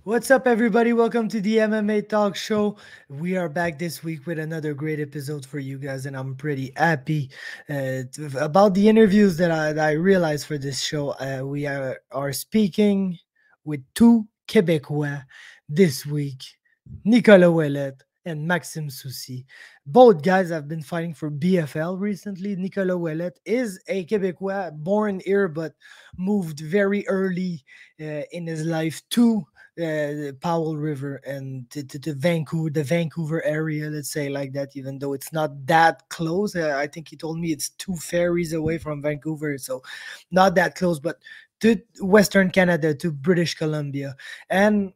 What's up, everybody? Welcome to the MMA Talk Show. We are back this week with another great episode for you guys, and I'm pretty happy about the interviews that I realized for this show. We are speaking with two Québécois this week, Nicolas Ouellet and Maxime Soucy. Both guys have been fighting for BFL recently. Nicolas Ouellet is a Québécois born here but moved very early in his life to the Powell River and to Vancouver, the Vancouver area, let's say like that, even though it's not that close. I think he told me it's 2 ferries away from Vancouver, so not that close, but to Western Canada, to British Columbia. And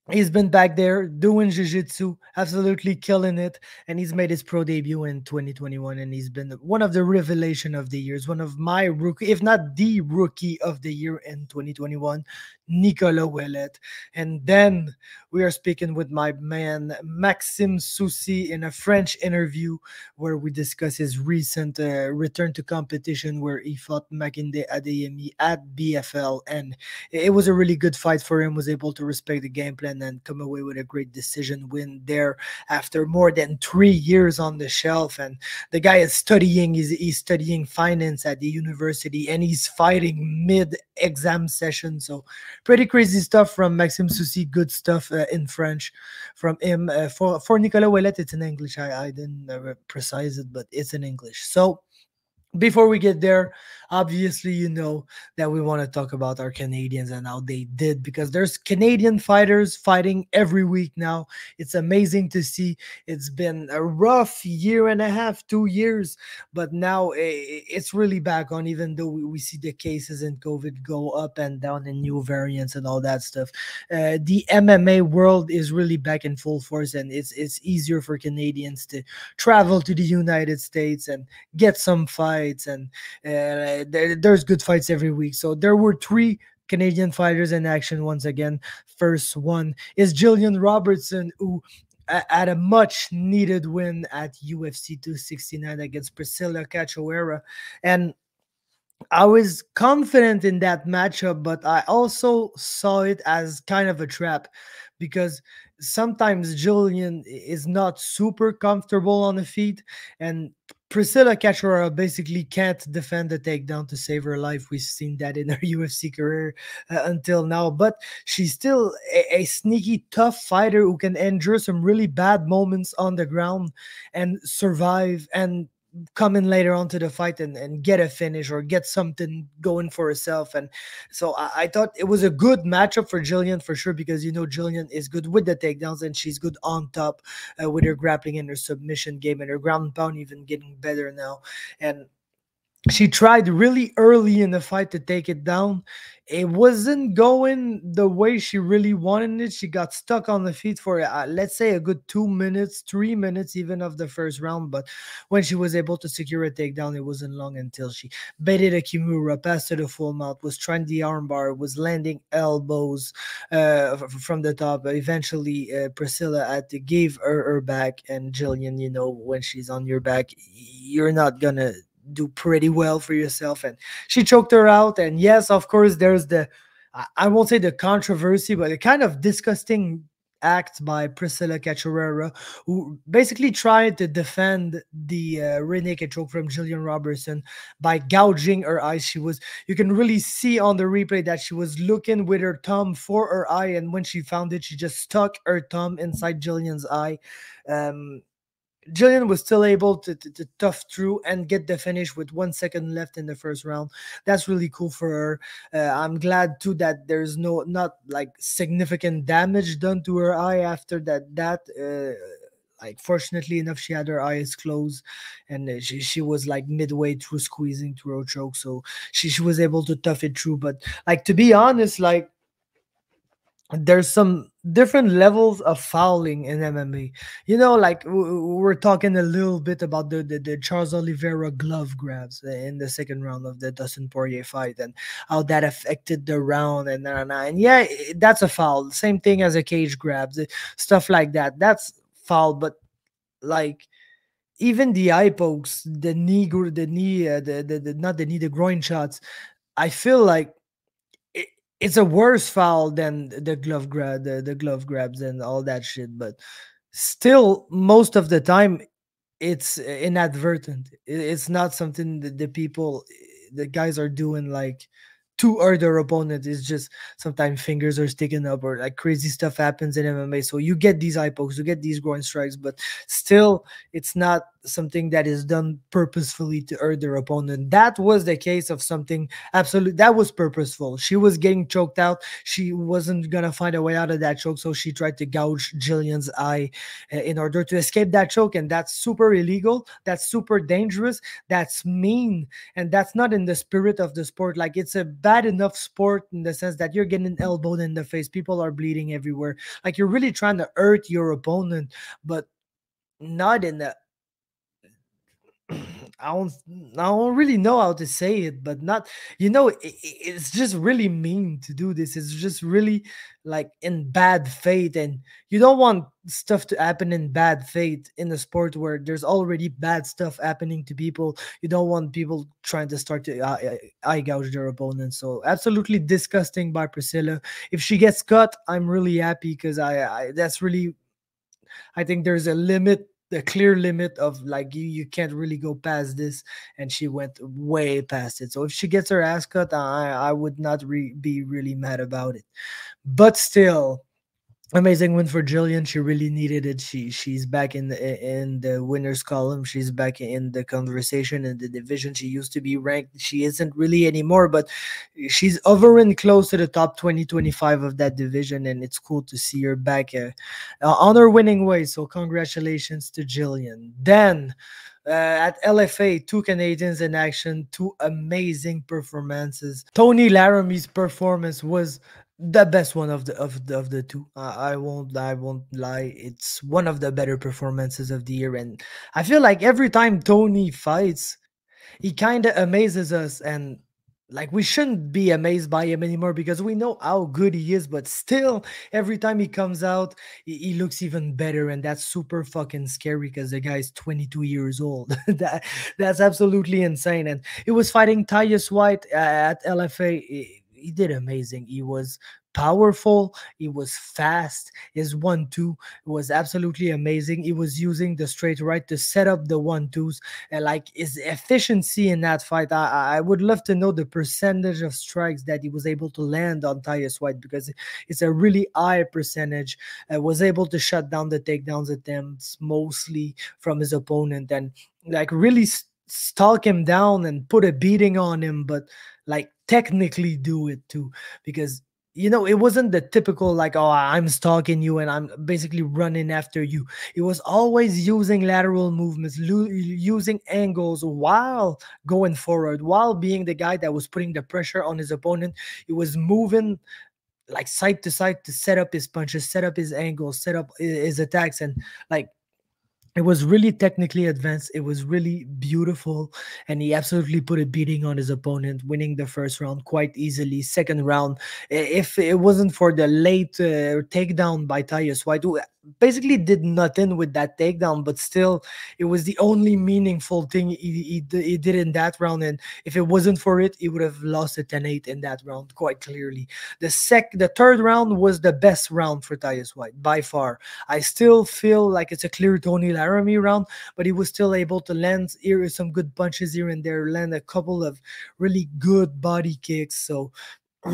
he's been back there doing jiu-jitsu, absolutely killing it, and he's made his pro debut in 2021, and he's been one of the revelation of the years, one of my rookie, if not the rookie of the year in 2021, Nicolas Ouellet. And then we are speaking with my man Maxime Soucy in a French interview where we discuss his recent return to competition where he fought Makinde Adeyemi at BFL, and it was a really good fight for him, was able to respect the game plan and come away with a great decision win there after more than 3 years on the shelf. And the guy is studying, he's studying finance at the university, and he's fighting mid-exam session. So pretty crazy stuff from Maxime Soucy, good stuff in French from him. For Nicolas Ouellet, it's in English. I didn't precise it, but it's in English. So before we get there, obviously, you know that we want to talk about our Canadians and how they did, because there's Canadian fighters fighting every week now. It's amazing to see. It's been a rough year and a half, 2 years, but now it's really back on, even though we see the cases in COVID go up and down and new variants and all that stuff. The MMA world is really back in full force, and it's easier for Canadians to travel to the United States and get some fights, and there's good fights every week. So there were three Canadian fighters in action once again. First one is Gillian Robertson, who had a much needed win at UFC 269 against Priscilla Cachoeira, and I was confident in that matchup, but I also saw it as kind of a trap, because sometimes Gillian is not super comfortable on the feet, and Priscilla Cachoeira basically can't defend the takedown to save her life. We've seen that in her UFC career until now, but she's still a sneaky, tough fighter who can endure some really bad moments on the ground and survive and come in later on to the fight and get a finish or get something going for herself. And so I thought it was a good matchup for Gillian for sure, because you know Gillian is good with the takedowns and she's good on top with her grappling and her submission game, and her ground and pound even getting better now. And she tried really early in the fight to take it down. It wasn't going the way she really wanted it. She got stuck on the feet for, let's say, a good 2 minutes, 3 minutes even of the first round. But when she was able to secure a takedown, it wasn't long until she baited a Kimura, passed to the full mount, was trying the armbar, was landing elbows from the top. Eventually, Priscilla had to give her back. And Jillian, you know, when she's on your back, you're not going to do pretty well for yourself, and she choked her out. And yes, of course, there's the I won't say the controversy, but a kind of disgusting act by Priscilla Cachoeira, who basically tried to defend the rear naked choke from Gillian Robertson by gouging her eyes. You can really see on the replay that she was looking with her thumb for her eye, and when she found it, she just stuck her thumb inside Gillian's eye. Gillian was still able to tough through and get the finish with 1 second left in the first round. That's really cool for her. I'm glad too that there's not like significant damage done to her eye after that. Like, fortunately enough, she had her eyes closed, and she was like midway through squeezing through her choke, so she was able to tough it through. But like, to be honest, like, there's some different levels of fouling in MMA. You know, like we're talking a little bit about the Charles Oliveira glove grabs in the second round of the Dustin Poirier fight, and how that affected the round, and yeah, that's a foul. Same thing as a cage grabs, stuff like that. That's foul. But like, even the eye pokes, the knee, not the knee, the groin shots, I feel like it's a worse foul than the glove grabs and all that shit. But still, most of the time, it's inadvertent. It's not something that the guys are doing like to hurt their opponent. It's just sometimes fingers are sticking up or like crazy stuff happens in MMA. So you get these eye pokes, you get these groin strikes, but still, it's not something that is done purposefully to hurt their opponent. That was the case of something absolute that was purposeful. She was getting choked out. She wasn't gonna find a way out of that choke, so she tried to gouge Gillian's eye in order to escape that choke, and that's super illegal. That's super dangerous. That's mean, and that's not in the spirit of the sport. Like, it's a bad enough sport in the sense that you're getting elbowed in the face, people are bleeding everywhere. Like, you're really trying to hurt your opponent, but not in the I don't really know how to say it, but not, it's just really mean to do this. It's just really like in bad faith, and you don't want stuff to happen in bad faith in a sport where there's already bad stuff happening to people. You don't want people trying to start to eye gouge their opponents. So absolutely disgusting by Priscilla. If she gets cut, I'm really happy because that's really, I think there's a limit, a clear limit of like you can't really go past this, and she went way past it. So if she gets her ass cut, I would not be really mad about it. But still, amazing win for Gillian. She really needed it. She's back in the winners column. She's back in the conversation in the division. She used to be ranked. She isn't really anymore, but she's hovering close to the top 20-25 of that division, and it's cool to see her back on her winning way. So congratulations to Gillian. Then at LFA, two Canadians in action, two amazing performances. Tony Laramie's performance was the best one of the two. I won't lie. It's one of the better performances of the year, and I feel like every time Tony fights, he kind of amazes us, and like we shouldn't be amazed by him anymore because we know how good he is, but still every time he comes out, he looks even better, and that's super fucking scary because the guy's 22 years old. That's absolutely insane. And it was fighting Tyus White at LFA. He did amazing. He was powerful, he was fast, his 1-2 was absolutely amazing. He was using the straight right to set up the 1-2s, and like his efficiency in that fight, I would love to know the percentage of strikes that he was able to land on Tyus White, because it's a really high percentage. Was able to shut down the takedowns attempts mostly from his opponent, and like really stalk him down and put a beating on him, but like technically do it too, because it wasn't the typical like, oh, I'm stalking you and I'm basically running after you. It was always using lateral movements, using angles while going forward, while being the guy that was putting the pressure on his opponent. He was moving like side to side to set up his punches, set up his angles, set up his attacks, and like it was really technically advanced. It was really beautiful. And he absolutely put a beating on his opponent, winning the first round quite easily. Second round, if it wasn't for the late takedown by Tyus White, who basically did nothing with that takedown, but still, it was the only meaningful thing he did in that round. And if it wasn't for it, he would have lost a 10-8 in that round quite clearly. The third round was the best round for Tyus White by far. I still feel like it's a clear Tony Laramie round, but he was still able to land some good punches here and there, land a couple of really good body kicks. So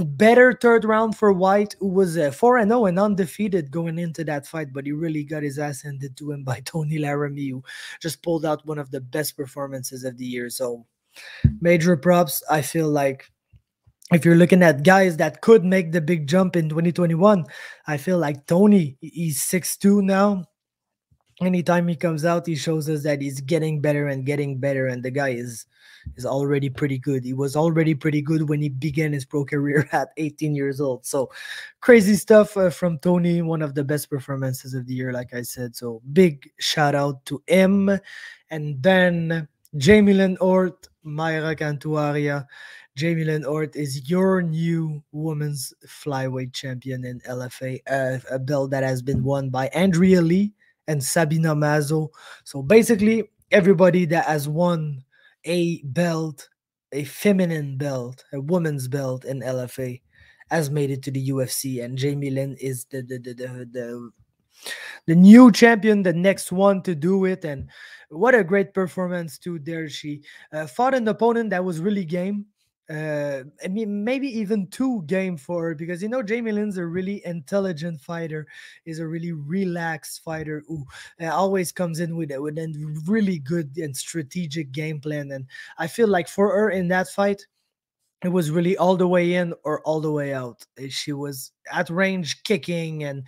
better third round for White, who was 4-0 and undefeated going into that fight, but he really got his ass handed to him by Tony Laramie, who just pulled out one of the best performances of the year. So major props. I feel like if you're looking at guys that could make the big jump in 2021, I feel like Tony, he's 6'2" now. Anytime he comes out, he shows us that he's getting better, and the guy is already pretty good. He was already pretty good when he began his pro career at 18 years old. So crazy stuff from Tony, one of the best performances of the year, like I said. So big shout out to him. And then Jamey-Lyn Horth, Mayra Cantuaria. Jamey-Lyn Horth is your new women's flyweight champion in LFA, a belt that has been won by Andrea Lee and Sabina Mazo. So basically, everybody that has won a belt, a feminine belt, a woman's belt in LFA, has made it to the UFC, and Jamey-Lyn is the new champion, the next one to do it. And what a great performance too there. She fought an opponent that was really game. I mean, maybe even too game for her, because Jamie-Lyn's a really intelligent fighter, is a really relaxed fighter who always comes in with a really good and strategic game plan. And I feel like for her in that fight, it was really all the way in or all the way out. She was at range kicking and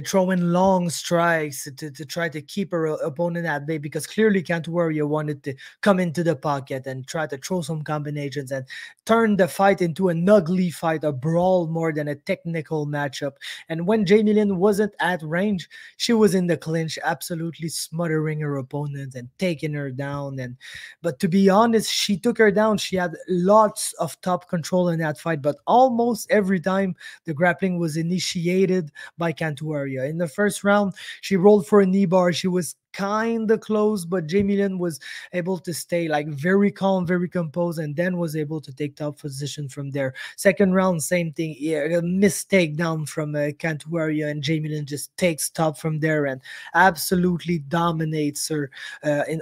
throwing long strikes to try to keep her opponent at bay, because clearly Cantuaria wanted to come into the pocket and try to throw some combinations and turn the fight into an ugly fight, a brawl more than a technical matchup. And when Jamie-Lyn wasn't at range, she was in the clinch, absolutely smothering her opponent and taking her down. But to be honest, she took her down. She had lots of top control in that fight, but almost every time the grappling was initiated by Cantuaria. In the first round, she rolled for a knee bar. She was kind of close, but Jamie-Lyn was able to stay like very calm, very composed, and then was able to take top position from there. Second round, same thing. Yeah, a mistake down from Cantuaria, and Jamie-Lyn just takes top from there and absolutely dominates her in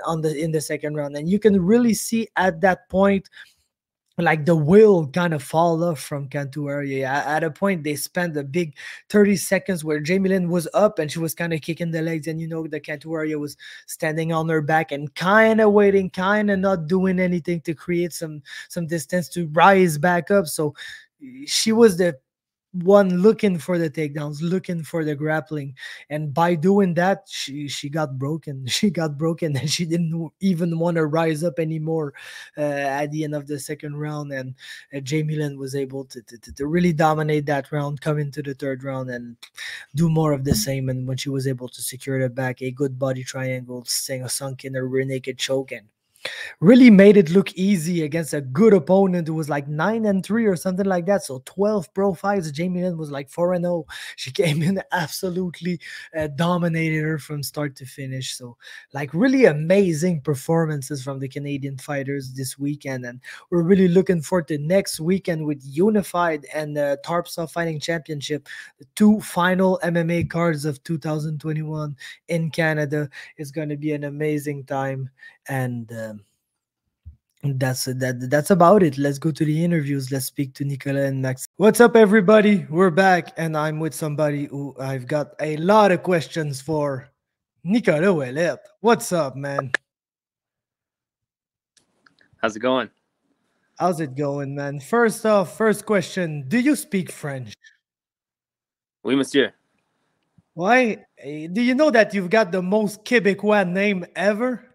the second round. And you can really see at that point, like, the will kind of fall off from Cantuaria. At a point, they spent a big 30 seconds where Jamie-Lyn was up and she was kind of kicking the legs, and the Cantuaria was standing on her back and kind of waiting, kind of not doing anything to create some distance to rise back up. So she was the one looking for the takedowns, looking for the grappling, and by doing that, she got broken. She got broken, and she didn't even want to rise up anymore at the end of the second round. And Jamie-Lyn was able to really dominate that round, come into the third round, and do more of the same. And when she was able to secure the back, a good body triangle, sunk in a rear naked choke, and really made it look easy against a good opponent who was like 9-3 or something like that. So 12 pro fights. Jamie-Lyn was like 4-0. She came in, absolutely dominated her from start to finish. So like really amazing performances from the Canadian fighters this weekend. And we're really looking forward to next weekend with Unified and Tarpsaw Fighting Championship, the two final MMA cards of 2021 in Canada. It's going to be an amazing time. And that's about it. Let's go to the interviews. Let's speak to Nicolas and Maxime. What's up, everybody? We're back, and I'm with somebody who I've got a lot of questions for. Nicolas Ouellet. What's up, man? How's it going? How's it going, man? First off, first question: do you speak French? Oui, monsieur. Why? Do you know that you've got the most Québécois name ever?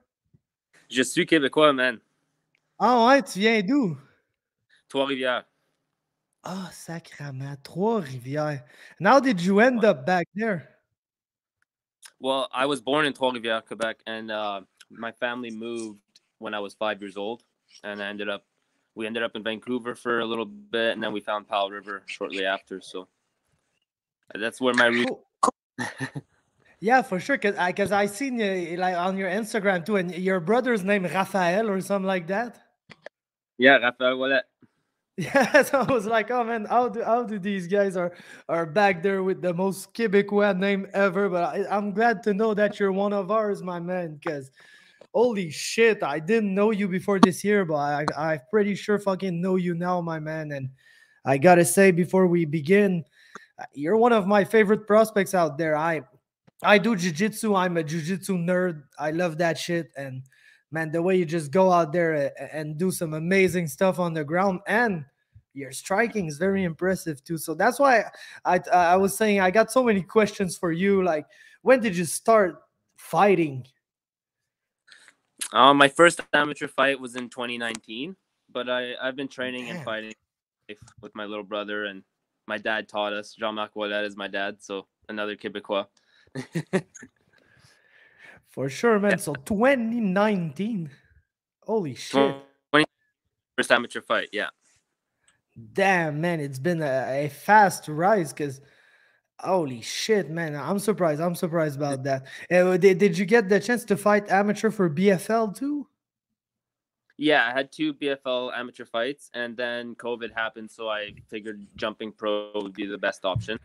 Je suis Québécois, man. Ah ouais, tu viens d'où? Trois-Rivières. Ah, sacrament, Trois-Rivières. And how did you end up back there? Well, I was born in Trois-Rivières, Quebec, and my family moved when I was 5 years old, and we ended up in Vancouver for a little bit, and then we found Powell River shortly after. So that's where my roots. Yeah, for sure. Cause I seen you like on your Instagram too, and your brother's name Raphael or something like that. Yeah, Raphael Ouellet. Yeah, so I was like, oh man, how do these guys are back there with the most Québécois name ever? But I'm glad to know that you're one of ours, my man. Cause holy shit, I didn't know you before this year, but I'm pretty sure fucking know you now, my man. And I gotta say before we begin, you're one of my favorite prospects out there. I do jiu-jitsu. I'm a jiu-jitsu nerd. I love that shit. And man, the way you just go out there and do some amazing stuff on the ground, and your striking is very impressive too. So that's why I was saying I got so many questions for you. Like, when did you start fighting? My first amateur fight was in 2019, but I've been training and fighting with my little brother, and my dad taught us. Jean-Marc Ouellet is my dad, so another Québécois. For sure, man. Yeah. So 2019. Holy shit. First amateur fight, yeah. Damn, man, it's been a fast rise, because holy shit, man. I'm surprised about that. Did you get the chance to fight amateur for BFL too? Yeah, I had 2 BFL amateur fights, and then COVID happened, so I figured jumping pro would be the best option.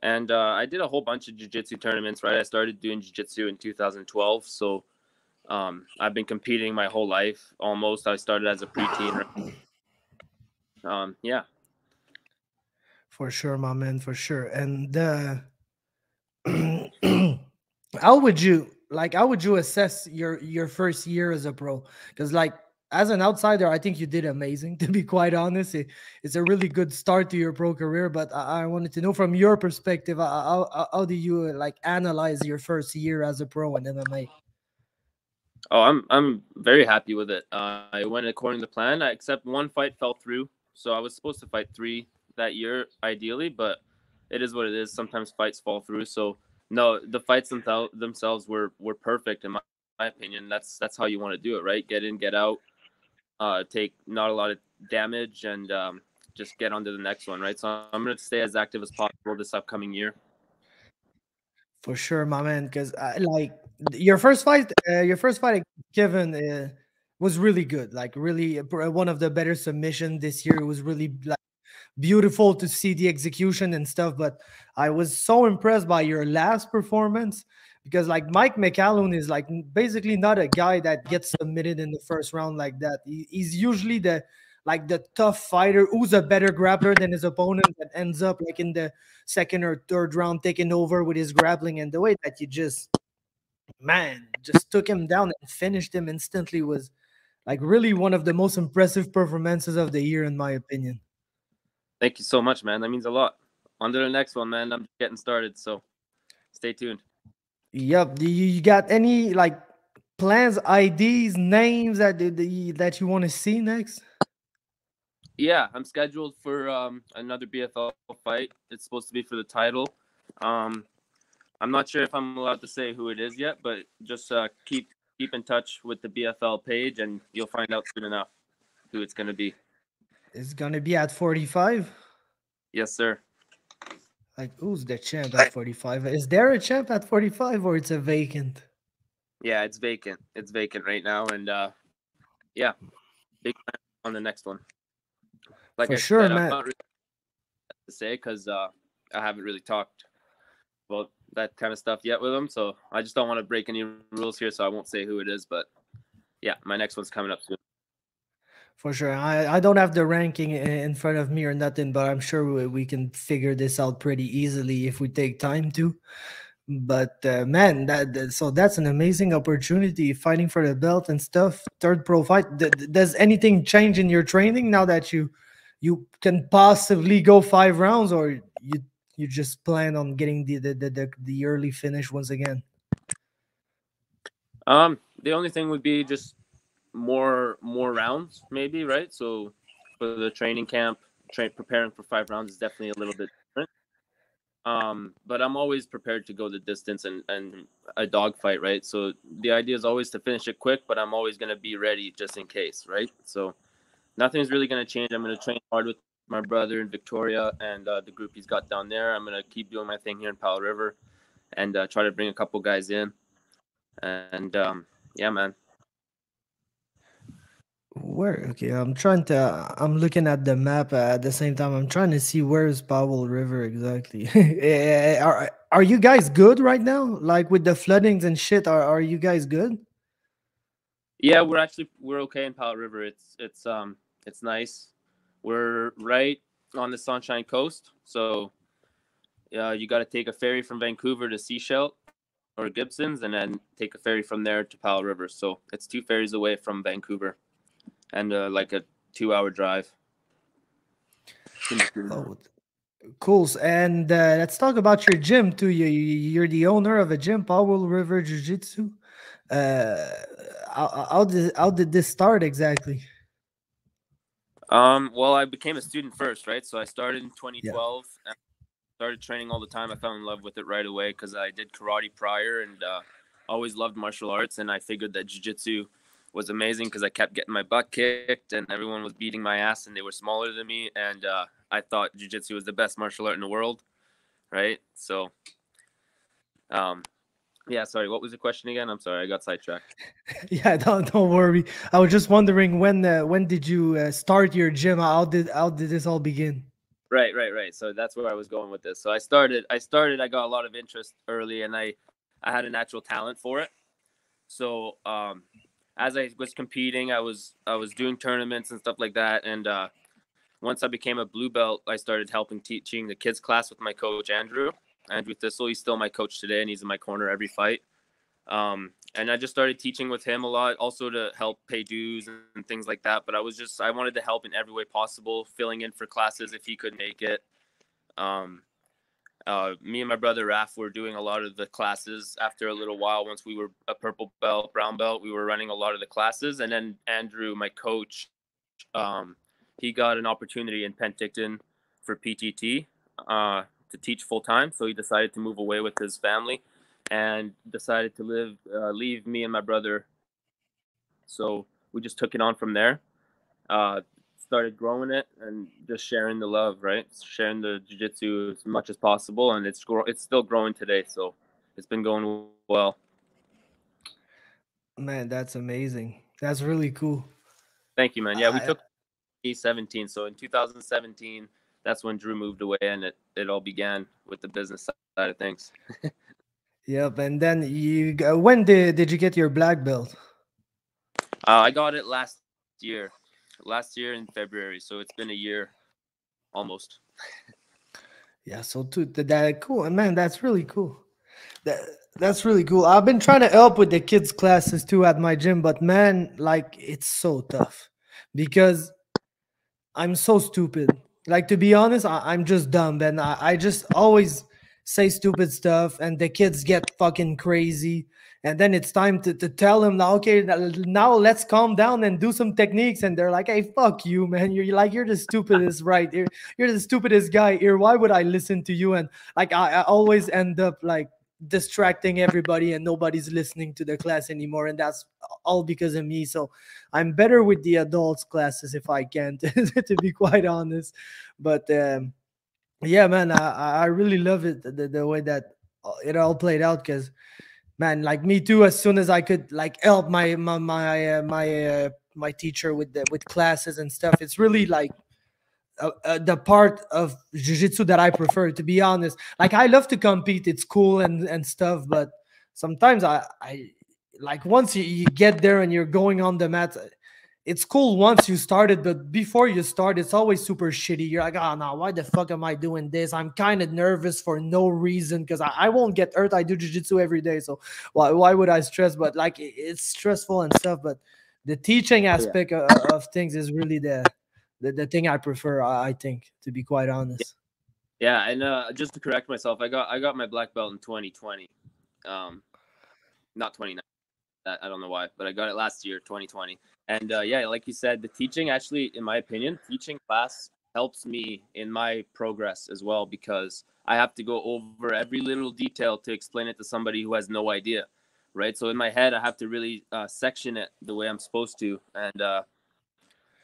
And I did a whole bunch of jiu-jitsu tournaments, right? I started doing jiu-jitsu in 2012, so I've been competing my whole life almost. I started as a preteen. Yeah. For sure, my man, for sure. And how would you assess your first year as a pro? Because like as an outsider, I think you did amazing. To be quite honest, it's a really good start to your pro career. But I wanted to know from your perspective, how do you like analyze your first year as a pro in MMA? Oh, I'm very happy with it. I went according to plan, except one fight fell through. So I was supposed to fight 3 that year, ideally, but it is what it is. Sometimes fights fall through. So no, the fights themselves were perfect in my opinion. That's how you want to do it, right? Get in, get out, take not a lot of damage, and just get on to the next one, right? So I'm going to stay as active as possible this upcoming year. For sure, my man. Because like your first fight against Kevin was really good. Like really one of the better submission this year. It was really like beautiful to see the execution and stuff. But I was so impressed by your last performance because like Mike McAllen is like basically not a guy that gets submitted in the first round like that. He's usually the tough fighter who's a better grappler than his opponent that ends up like in the second or third round taking over with his grappling, and the way that you just took him down and finished him instantly was like really one of the most impressive performances of the year in my opinion. Thank you so much, man. That means a lot. On to the next one, man. I'm just getting started, so stay tuned. Yep. Do you got any like plans, IDs, names that you want to see next? Yeah, I'm scheduled for another BFL fight. It's supposed to be for the title. Um, I'm not sure if I'm allowed to say who it is yet, but just keep in touch with the BFL page, and you'll find out soon enough who it's going to be. It's gonna be at 45. Yes, sir. Like, who's the champ at 45? Is there a champ at 45 or it's a vacant? Yeah, it's vacant. It's vacant right now, and yeah, big plan on the next one. Like For I sure, said, I'm man. not really to say because I haven't really talked about that kind of stuff yet with them, so I just don't want to break any rules here, so I won't say who it is. But yeah, my next one's coming up soon. For sure. I don't have the ranking in front of me or nothing, but I'm sure we can figure this out pretty easily if we take time to. But man, so that's an amazing opportunity fighting for the belt and stuff. Third pro fight. Does anything change in your training now that you can possibly go 5 rounds, or you just plan on getting the early finish once again? The only thing would be just more rounds, maybe, right? So for the training camp, preparing for 5 rounds is definitely a little bit different. But I'm always prepared to go the distance and a dog fight, right? So the idea is always to finish it quick, but I'm always gonna be ready just in case, right? So nothing's really gonna change. I'm gonna train hard with my brother in Victoria and the group he's got down there. I'm gonna keep doing my thing here in Powell River and try to bring a couple guys in. And yeah, man. Where? Okay, I'm looking at the map at the same time. I'm trying to see where's Powell River exactly. Are you guys good right now? Like with the floodings and shit, are you guys good? Yeah, we're okay in Powell River. It's nice. We're right on the Sunshine Coast, so you got to take a ferry from Vancouver to Sechelt or Gibson's, and then take a ferry from there to Powell River. So it's 2 ferries away from Vancouver, and like a 2-hour drive. Oh, cool. And let's talk about your gym too. You're the owner of a gym, Powell River Jiu Jitsu. Uh, how did this start exactly? Well, I became a student first, right? So I started in Yeah. 2012. And started training all the time. I fell in love with it right away because I did karate prior and always loved martial arts. And I figured that jiu-jitsu was amazing because I kept getting my butt kicked and everyone was beating my ass and they were smaller than me. And I thought jiu-jitsu was the best martial art in the world, right? So um, Yeah, sorry. What was the question again? I'm sorry, I got sidetracked. Yeah, don't worry. I was just wondering when did you start your gym? How did this all begin? Right. So that's where I was going with this. So I got a lot of interest early, and I had a natural talent for it. So as I was competing, I was doing tournaments and stuff like that. And once I became a blue belt, I started helping teaching the kids class with my coach Andrew Thistle. He's still my coach today, and he's in my corner every fight. And I just started teaching with him a lot, also to help pay dues and things like that. But I wanted to help in every way possible, filling in for classes if he couldn't make it. Um, Me and my brother Raf were doing a lot of the classes after a little while. Once we were a purple belt, brown belt, we were running a lot of the classes. And then Andrew, my coach, he got an opportunity in Penticton for PTT to teach full time. So he decided to move away with his family and decided to leave me and my brother. So we just took it on from there. Uh, Started growing it and just sharing the love, right? Sharing the jiu-jitsu as much as possible, and it's still growing today. So it's been going well. Man, that's amazing. That's really cool. Thank you, man. Yeah, we I, took 2017. So in 2017, that's when Drew moved away, and it all began with the business side of things. yep. And then when did you get your black belt? I got it last year in February. So it's been a year almost. Yeah, so too that cool, and man, that's really cool. That that's really cool. I've been trying to help with the kids classes too at my gym, but man, like it's so tough because I'm so stupid. Like to be honest, I'm just dumb, and I just always say stupid stuff, and the kids get fucking crazy. And then it's time to tell them now, okay, now let's calm down and do some techniques. And they're like, hey, fuck you, man. You're the stupidest, right? You're the stupidest guy here. Why would I listen to you? And like I always end up like distracting everybody, and nobody's listening to the class anymore. And that's all because of me. So I'm better with the adults classes if I can, to be quite honest. But yeah, man, I really love it the way that it all played out because man, like me too. As soon as I could like help my teacher with with classes and stuff, it's really like the part of jiu-jitsu that I prefer, to be honest. Like I love to compete, it's cool and stuff, but sometimes I like once you get there and you're going on the mat, it's cool once you started, but before you start, it's always super shitty. You're like, oh no, why the fuck am I doing this? I'm kind of nervous for no reason because I won't get hurt. I do jiu-jitsu every day, so why would I stress? But like it's stressful and stuff, but the teaching Yeah. aspect of things is really the thing I prefer, I think, to be quite honest. Yeah, and just to correct myself, I got my black belt in 2020, not 2019. I don't know why, but I got it last year, 2020. And yeah, like you said, the teaching actually, in my opinion, teaching class helps me in my progress as well because I have to go over every little detail to explain it to somebody who has no idea, right? So in my head, I have to really section it the way I'm supposed to, and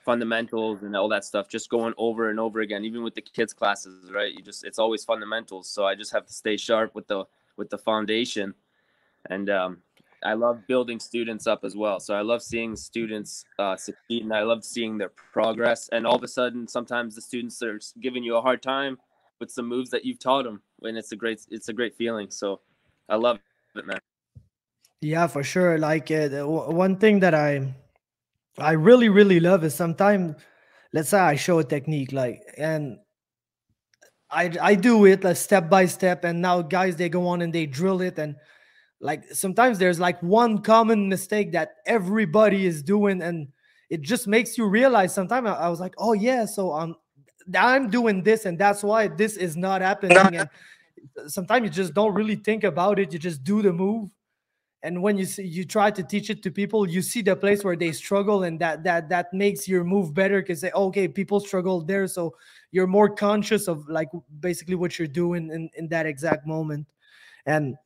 fundamentals and all that stuff, just going over and over again, even with the kids classes, right? It's always fundamentals. So I just have to stay sharp with the foundation. And I love building students up as well. So I love seeing students succeed, and I love seeing their progress. And all of a sudden, sometimes the students are giving you a hard time with some moves that you've taught them, and it's a great feeling. So I love it, man. Yeah, for sure. Like one thing that I really love is sometimes, let's say I show a technique, like, and I do it like step by step, and now guys they go on and they drill it, and like sometimes there's like one common mistake that everybody is doing, and it just makes you realize. Sometimes I was like, oh yeah, so I'm doing this, and that's why this is not happening. And sometimes you just don't really think about it, you just do the move. And when you try to teach it to people, you see the place where they struggle, and that makes your move better because say, okay, people struggle there, so you're more conscious of like basically what you're doing in that exact moment. And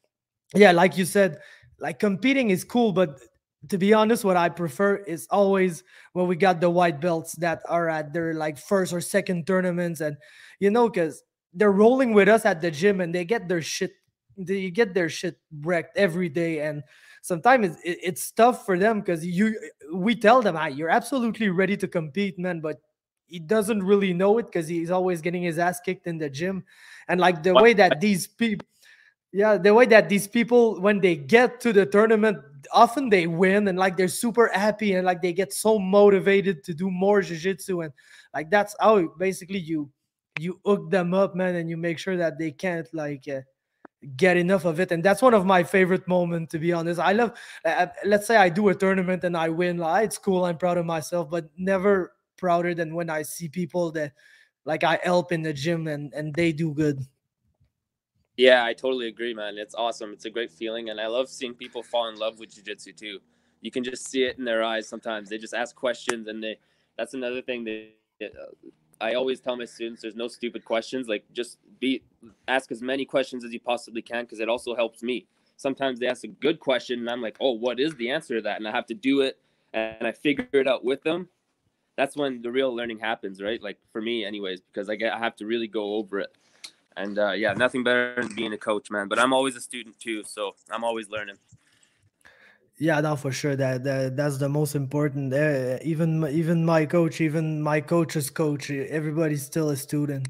yeah, like you said, like competing is cool, but to be honest, what I prefer is always when we got the white belts that are at their like first or second tournaments, and because they're rolling with us at the gym and they get their shit they get their shit wrecked every day, and sometimes it's tough for them because we tell them, you're absolutely ready to compete, man, but he doesn't really know it because he's always getting his ass kicked in the gym. And like the way that these people, yeah, the way that these people, when they get to the tournament, often they win and like they're super happy and like they get so motivated to do more jiu-jitsu, and like that's how basically you hook them up, man, and you make sure that they can't like get enough of it. And that's one of my favorite moments, to be honest. I love let's say I do a tournament and I win, like it's cool, I'm proud of myself, but never prouder than when I see people that like I help in the gym and they do good. Yeah, I totally agree, man. It's awesome. It's a great feeling, and I love seeing people fall in love with jiu-jitsu too. You can just see it in their eyes sometimes. They just ask questions, and that's another thing that I always tell my students, there's no stupid questions. Like, just ask as many questions as you possibly can, because it also helps me. Sometimes they ask a good question, and I'm like, oh, what is the answer to that? And I have to do it, and I figure it out with them. That's when the real learning happens, right? Like, for me anyways, because I have to really go over it. And yeah, nothing better than being a coach, man. But I'm always a student too, so I'm always learning. Yeah, no, for sure. That's the most important. Even my coach, even my coach's coach, everybody's still a student.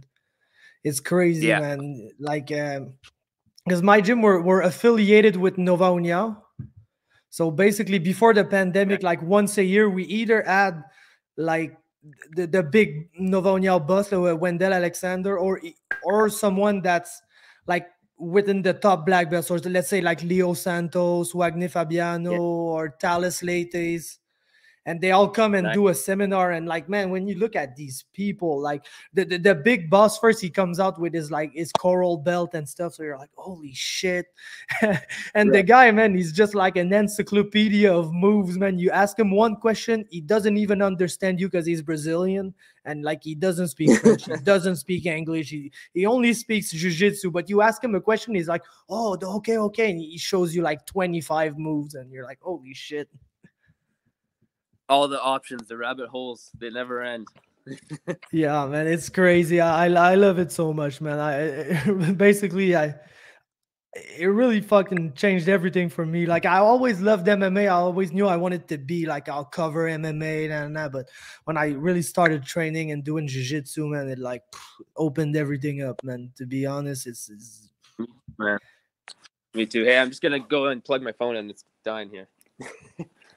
It's crazy, Yeah. man. Like, because my gym we're affiliated with Nova União. So basically, before the pandemic, like once a year, we either add like the big Nova União boss, Wendell Alexander, or someone that's like within the top black belts, or let's say like Leo Santos, Wagner Fabiano, or Thales Leites. And they all come and do a seminar. And like, man, when you look at these people, like the big boss, first he comes out with his coral belt and stuff. So you're like, holy shit. And the guy, man, he's just like an encyclopedia of moves, man. You ask him one question, he doesn't even understand you because he's Brazilian. And like, he doesn't speak French, he doesn't speak English, he only speaks jiu-jitsu. But you ask him a question, he's like, oh, okay. And he shows you like 25 moves, and you're like, holy shit. All the options, the rabbit holes, they never end. Yeah, man, it's crazy. I love it so much, man. Basically, it really fucking changed everything for me. Like, I always loved MMA. I always knew I wanted to be like, I'll cover MMA and that. But when I really started training and doing jiu-jitsu, man, it like opened everything up, man. To be honest, it's man. Me too. Hey, I'm just gonna go and plug my phone in. It's dying here.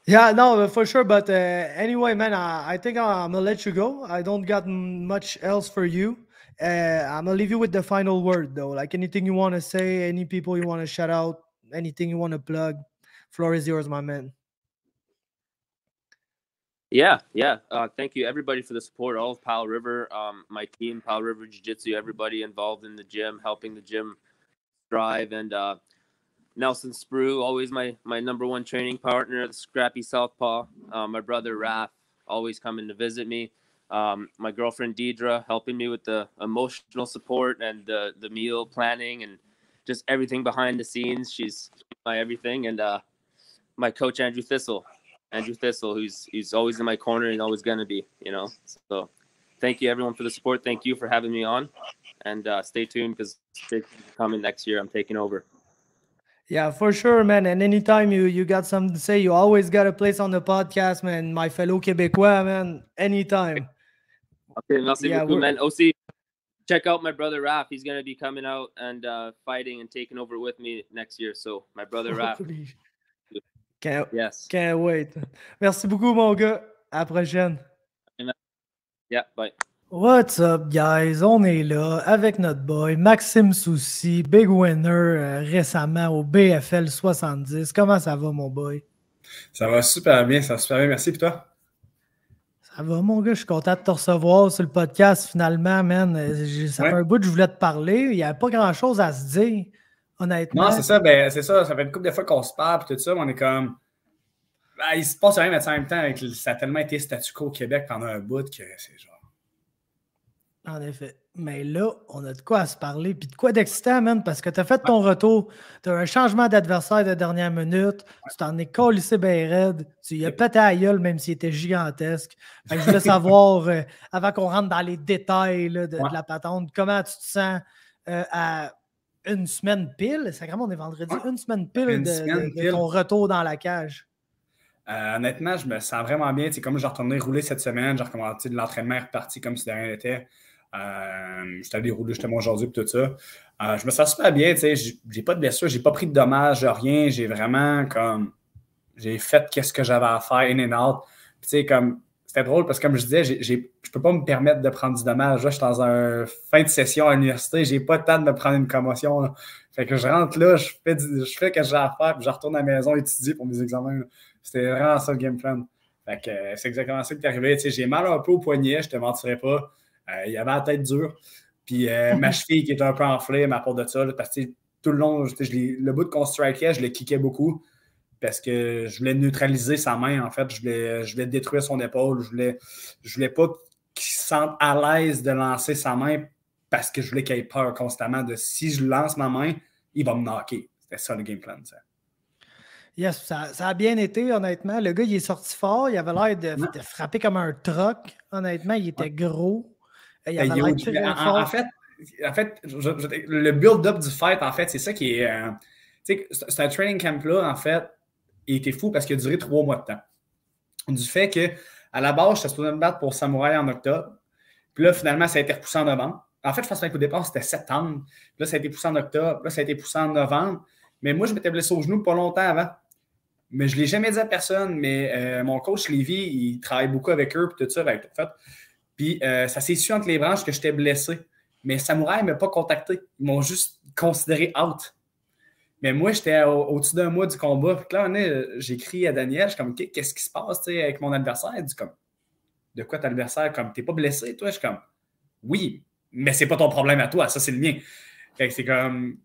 Yeah, no, for sure. But anyway, man, I think I'm gonna let you go. I don't got much else for you. I'm gonna leave you with the final word, though. Like, anything you want to say, any people you want to shout out, anything you want to plug. Floor is yours, my man. Yeah. Thank you, everybody, for the support. All of Powell River, my team, Powell River Jiu-Jitsu, everybody involved in the gym, helping the gym thrive, and Nelson Sprue, always my number one training partner, the scrappy southpaw. My brother Raph, always coming to visit me. My girlfriend Deidre, helping me with the emotional support and the meal planning and just everything behind the scenes. She's my everything. And my coach Andrew Thistle, who's always in my corner and always gonna be, So thank you, everyone, for the support. Thank you for having me on, and stay tuned, because coming next year, I'm taking over. Yeah, for sure, man. And anytime you got something to say, you always got a place on the podcast, man. My fellow Québécois, man. Anytime. Okay, merci beaucoup, man. OC, check out my brother Raph. He's going to be coming out and fighting and taking over with me next year. So, my brother Raph. Can't wait. Merci beaucoup, mon gars. À la prochaine. Yeah, bye. What's up, guys? On est là avec notre boy Maxime Soucy, big winner récemment au BFL 70. Comment ça va, mon boy? Ça va super bien, merci. Puis toi? Ça va, mon gars, je suis content de te recevoir sur le podcast finalement, man. Ça fait un bout que je voulais te parler. Il n'y avait pas grand-chose à se dire, honnêtement. Non, c'est ça. Ça fait une couple de fois qu'on se parle et tout ça, mais on est comme... il se passe rien, mais en même temps, ça a tellement été statu quo au Québec pendant un bout que c'est genre... En effet. Mais là, on a de quoi à se parler. Puis de quoi d'excitant, man, parce que tu as fait ton retour. Tu as un changement d'adversaire de dernière minute. Tu t'en es collissé bien raide. Tu y as pété à la gueule, même s'il était gigantesque. Fait que je voulais savoir, avant qu'on rentre dans les détails là, de la patente, comment tu te sens une semaine pile. Sacrément, on est vendredi. Ouais. Une semaine pile Une de, semaine de pile. ton retour dans la cage. Honnêtement, je me sens vraiment bien. Comme j'ai retourné rouler cette semaine, j'ai recommencé de l'entraînement reparti comme si de rien n'était. J'étais allé rouler justement aujourd'hui et tout ça. Je me sens super bien. J'ai pas de blessure, j'ai pas pris de dommages, rien. J'ai vraiment comme. J'ai fait qu'est-ce que j'avais à faire, in and out. Puis, comme. C'était drôle parce que, comme je disais, je peux pas me permettre de prendre du dommage. Là, je suis dans un fin de session à l'université. J'ai pas le temps de me prendre une commotion. Là. Fait que je rentre là, je fais ce que j'ai à faire, puis je retourne à la maison étudier pour mes examens. Là. C'était vraiment ça le game plan. Fait que c'est exactement ça qui est arrivé. J'ai mal un peu au poignet, je te mentirais pas. Il y avait la tête dure. Puis ma cheville qui était un peu enflée à cause de ça. Là, parce que tout le long, le bout qu'on strikait, je le kickais beaucoup. Parce que je voulais neutraliser sa main, en fait. Je voulais détruire son épaule. Je voulais pas qu'il se sente à l'aise de lancer sa main parce que je voulais qu'il ait peur constamment de si je lance ma main, il va me knocker. C'était ça le game plan. Ça. Yes, ça a bien été, honnêtement. Le gars, il est sorti fort. Il avait l'air de frapper comme un truck. Honnêtement, il était gros. Il avait l'air très fort. En fait, le build-up du fight, en fait, c'est ça qui est... c'est un training camp-là, en fait, il était fou parce qu'il a duré 3 mois de temps. Du fait qu'à la base, j'étais supposé me battre pour Samouraï en octobre. Puis là, finalement, ça a été repoussé en novembre. En fait, je pense qu'au départ, c'était septembre. Puis là, ça a été poussé en octobre. Puis là, ça a été poussé en novembre. Mais moi, je m'étais blessé au genou pas longtemps avant. Mais je ne l'ai jamais dit à personne. Mais mon coach Lévy, il travaille beaucoup avec eux. Puis tout ça, avec tout fait. Puis ça s'est su entre les branches que j'étais blessé. Mais Samouraï ne m'a pas contacté. Ils m'ont juste considéré out. Mais moi, j'étais au-dessus d'un mois du combat. Puis là, j'ai écrit à Daniel, je suis comme, qu'est-ce qui se passe avec mon adversaire? Il dit comme, de quoi ton adversaire? Comme, t'es pas blessé, toi? Je suis comme, oui, mais c'est pas ton problème à toi, ça, c'est le mien. Fait que c'est comme,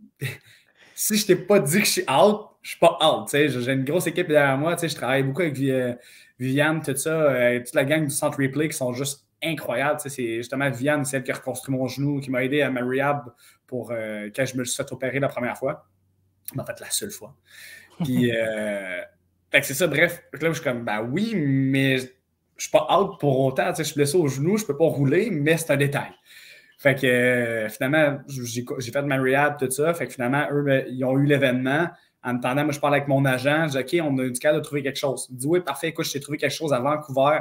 si je t'ai pas dit que je suis out, je suis pas out. J'ai une grosse équipe derrière moi. Je travaille beaucoup avec Viviane, tout ça, toute la gang du centre replay qui sont juste incroyables. C'est justement Viviane, celle qui a reconstruit mon genou, qui m'a aidé à ma rehab pour quand je me suis fait opérer la première fois. En fait, la seule fois. Puis, fait que c'est ça, bref. Là, je suis comme, ben oui, mais je suis pas out pour autant. Je suis blessé au genou, je peux pas rouler, mais c'est un détail. Fait que finalement, j'ai fait de ma rehab, tout ça. Fait que finalement, eux, ils ont eu l'événement. En attendant, moi, je parle avec mon agent. Je dis, OK, on a du cas de trouver quelque chose. Il dit, oui, parfait, écoute, je t'ai trouvé quelque chose à Vancouver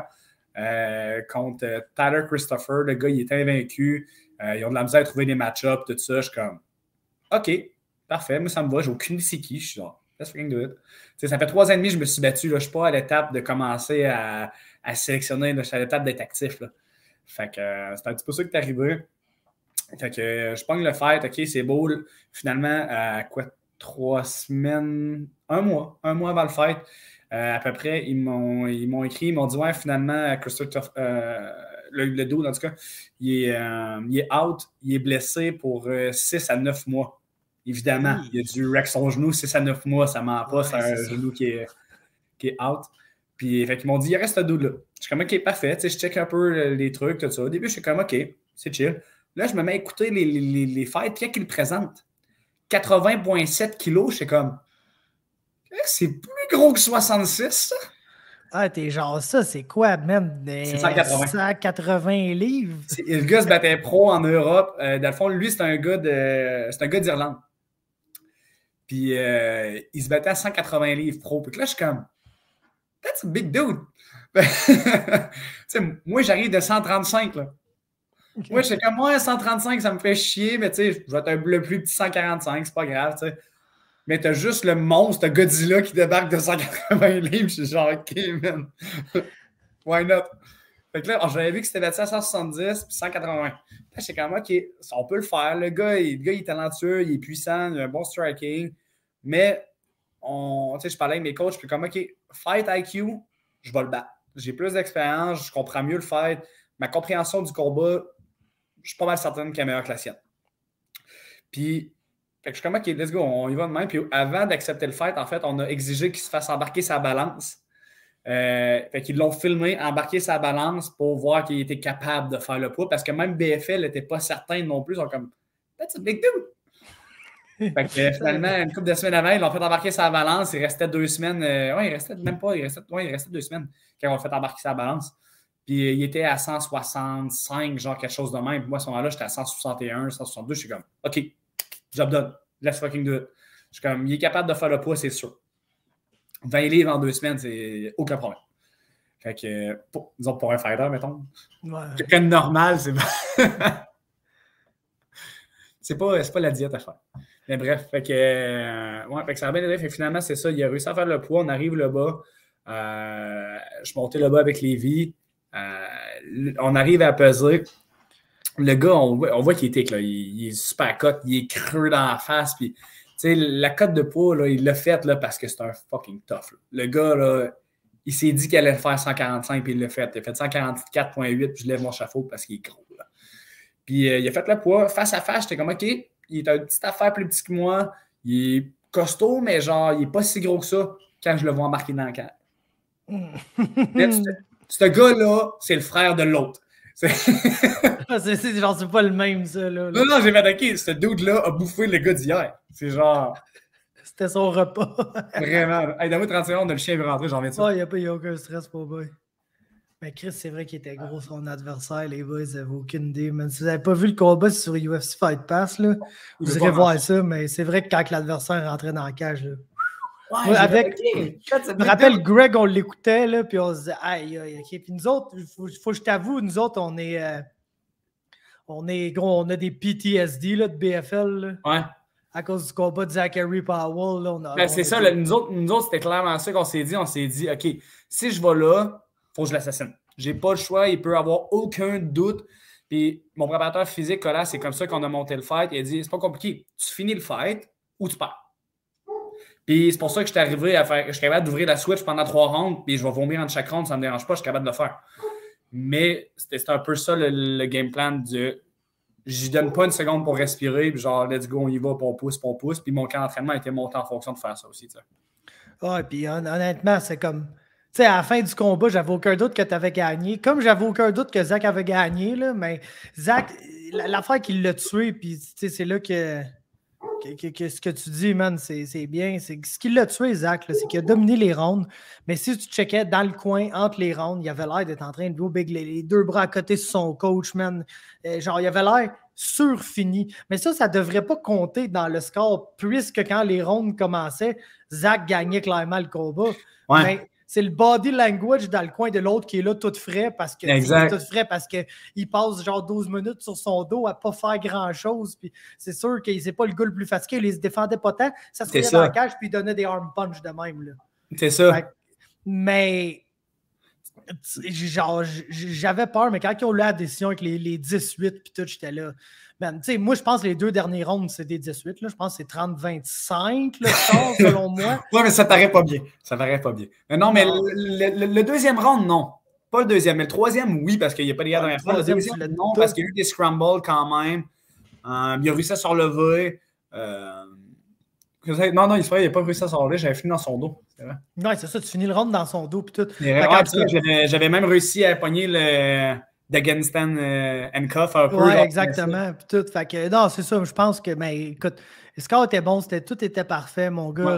contre Tyler Christopher. Le gars, il est invaincu. Ils ont de la misère à trouver des match-ups, tout ça. Je suis comme, OK. Parfait, moi ça me va, j'ai aucune idée c'est qui. Je suis genre, let's fucking do it. Ça fait 3 ans et demi que je me suis battu. Là. Je ne suis pas à l'étape de commencer à sélectionner. Là. Je suis à l'étape d'être actif. Là. Fait que c'est un petit peu ça qui est arrivé. Fait que je pogne le fight, OK, c'est beau. Finalement, à quoi 3 semaines, un mois avant le fight, à peu près, ils m'ont écrit, ils m'ont dit, ouais, finalement, Christophe, le dos, en tout cas, il est out, il est blessé pour 6 à 9 mois. Évidemment, il a dû wreck son genou 6 à 9 mois, ça ment pas, c'est un genou qui est out. Puis, fait qu'ils m'ont dit, il reste un dos là. Je suis comme, OK, parfait, je check un peu les trucs, tout ça. Au début, je suis comme, OK, c'est chill. Là, je me mets à écouter les fights, puis qu'il présente 80,7 kilos, je suis comme, c'est plus gros que 66, ça. Ah, t'es genre ça, c'est quoi, même? C'est 180. 180 livres. Le gars se battait pro en Europe. Dans le fond, lui, c'est un gars d'Irlande. Puis, il se battait à 180 livres pro. Puis là, je suis comme, that's a big dude. Moi, j'arrive de 135, là. Okay. Moi, je suis comme, moi, 135, ça me fait chier, mais tu sais, je vais être le plus petit 145, c'est pas grave, tu sais. Mais t'as juste le monstre, Godzilla, qui débarque de 180 livres. Je suis genre, OK, man. Why not? Fait que là, j'avais vu que c'était battu à 170 puis 180. Là, j'étais comme, OK, on peut le faire. Le gars, il est talentueux, il est puissant, il a un bon striking. Mais, je parlais avec mes coachs, puis comme, OK, fight IQ, je vais le battre. J'ai plus d'expérience, je comprends mieux le fight. Ma compréhension du combat, je suis pas mal certain qu'elle est meilleure que la sienne. Puis, fait que je suis comme, OK, let's go, on y va de même. Puis avant d'accepter le fight, en fait, on a exigé qu'il se fasse embarquer sa balance. Fait qu'ils l'ont filmé, embarquer sa balance pour voir qu'il était capable de faire le poids. Parce que même BFL n'était pas certain non plus. Ils sont comme, that's a big dude. Fait que finalement, une couple de semaines avant, ils l'ont fait embarquer sa balance. Il restait 2 semaines. Il restait même pas. Il restait 2 semaines quand on l'a fait embarquer sa balance. Puis il était à 165, genre quelque chose de même. Puis moi, à ce moment-là, j'étais à 161, 162. Je suis comme, OK, job done. let's fucking do it. Je suis comme, il est capable de faire le poids, c'est sûr. 20 livres en 2 semaines, c'est aucun problème. Fait que, disons pour un fighter, mettons. Ouais. Quelqu'un de normal, c'est c'est pas la diète à faire. Mais bref, fait que, ouais, fait que ça a bien aidé. Fait que finalement, c'est ça. Il a réussi à faire le poids. On arrive là-bas. Je montais là-bas avec Lévi. On arrive à peser. Le gars, on voit qu'il est tic, là. Il est super cote. Il est creux dans la face. Puis, tu sais, la cote de poids, là, il l'a faite là, parce que c'est un fucking tough. Là. Le gars, là, il s'est dit qu'il allait faire 145 puis il l'a fait. Il a fait 144,8 puis je lève mon chapeau parce qu'il est gros. Là. Puis il a fait le poids. Face à face, j'étais comme OK, il est une petite affaire plus petit que moi. Il est costaud, mais genre, il n'est pas si gros que ça quand je le vois embarquer dans le camp. Ce gars-là, c'est le frère de l'autre. C'est pas le même, ça. Là. Non, j'ai fait OK, ce dude-là a bouffé le gars d'hier. C'est genre. C'était son repas. Vraiment. Hey, donne-moi 30 secondes, le chien veut rentrer, j'en viens de ça. Oh, il n'y a aucun stress pour boy. Mais Chris, c'est vrai qu'il était gros son adversaire, les boys, vous n'avez aucune idée. Man. Si vous n'avez pas vu le combat sur UFC Fight Pass, là, vous irez voir ça, mais c'est vrai que quand l'adversaire rentrait dans la cage, là, ouais, je me rappelle, Greg, on l'écoutait, là, puis on se disait, aïe, aïe, ok. Puis nous autres, il faut que je t'avoue, nous autres, on est gros, on a des PTSD là, de BFL. Là. Ouais. À cause du combat de Zachary Powell. Là, ben, c'est ça, là, nous autres c'était clairement ça qu'on s'est dit. On s'est dit, OK, si je vais là, il faut que je l'assassine. J'ai pas le choix, il peut avoir aucun doute. Puis mon préparateur physique, Colas, c'est comme ça qu'on a monté le fight. Il a dit, c'est pas compliqué. Tu finis le fight ou tu perds. Puis c'est pour ça que je suis arrivé à faire. Je suis capable d'ouvrir la switch pendant 3 rounds, puis je vais vomir entre chaque round, ça me dérange pas, je suis capable de le faire. Mais c'était un peu ça le game plan de. J'y donne pas une seconde pour respirer, puis genre, let's go, on y va, puis on pousse. Puis mon camp d'entraînement était monté en fonction de faire ça aussi. Ouais, puis honnêtement, c'est comme. Tu sais, à la fin du combat, j'avais aucun doute que tu avais gagné. Comme j'avais aucun doute que Zach avait gagné, là, mais Zach, l'affaire qu'il l'a tué, puis c'est là que ce que tu dis, man, c'est bien. C'est ce qui l'a tué, Zach, c'est qu'il a dominé les rounds. Mais si tu checkais dans le coin, entre les rounds, il avait l'air d'être en train de jouer big, les 2 bras à côté sur son coach, man. Genre, il avait l'air surfini. Mais ça devrait pas compter dans le score, puisque quand les rounds commençaient, Zach gagnait clairement le combat. Ouais. Mais c'est le body language dans le coin de l'autre qui est là tout frais parce qu'il passe genre 12 minutes sur son dos à pas faire grand-chose. Puis c'est sûr qu'il n'est pas le gars le plus fatigué. Il se défendait pas tant. Ça se faisait dans la cage puis il donnait des arm punch de même. Là. C'est ça. Mais genre, j'avais peur, mais quand ils ont eu la décision avec les 18 puis tout, j'étais là. Man, moi, je pense que les 2 derniers rounds, c'est des 18. Là. Je pense que c'est 30-25, le score, selon moi. Oui, mais ça paraît pas bien. Ça paraît pas bien. Mais non, mais le deuxième round, non. Pas le deuxième, mais le troisième, oui, parce qu'il n'y a pas de gars dans la fois. Le deuxième, non, parce qu'il y a eu des scrambles quand même. Il a réussi à se relever. Non, il n'a pas réussi à se relever. J'avais fini dans son dos. C'est vrai. Non, c'est ça. Tu finis le round dans son dos. Puis tout. J'avais même réussi à pogner le d'Afghanistan handcuff un peu. Oui, exactement. Puis tout. Fait que, non, c'est ça. Je pense que, mais écoute, le score était bon. Tout était parfait, mon gars. Ouais.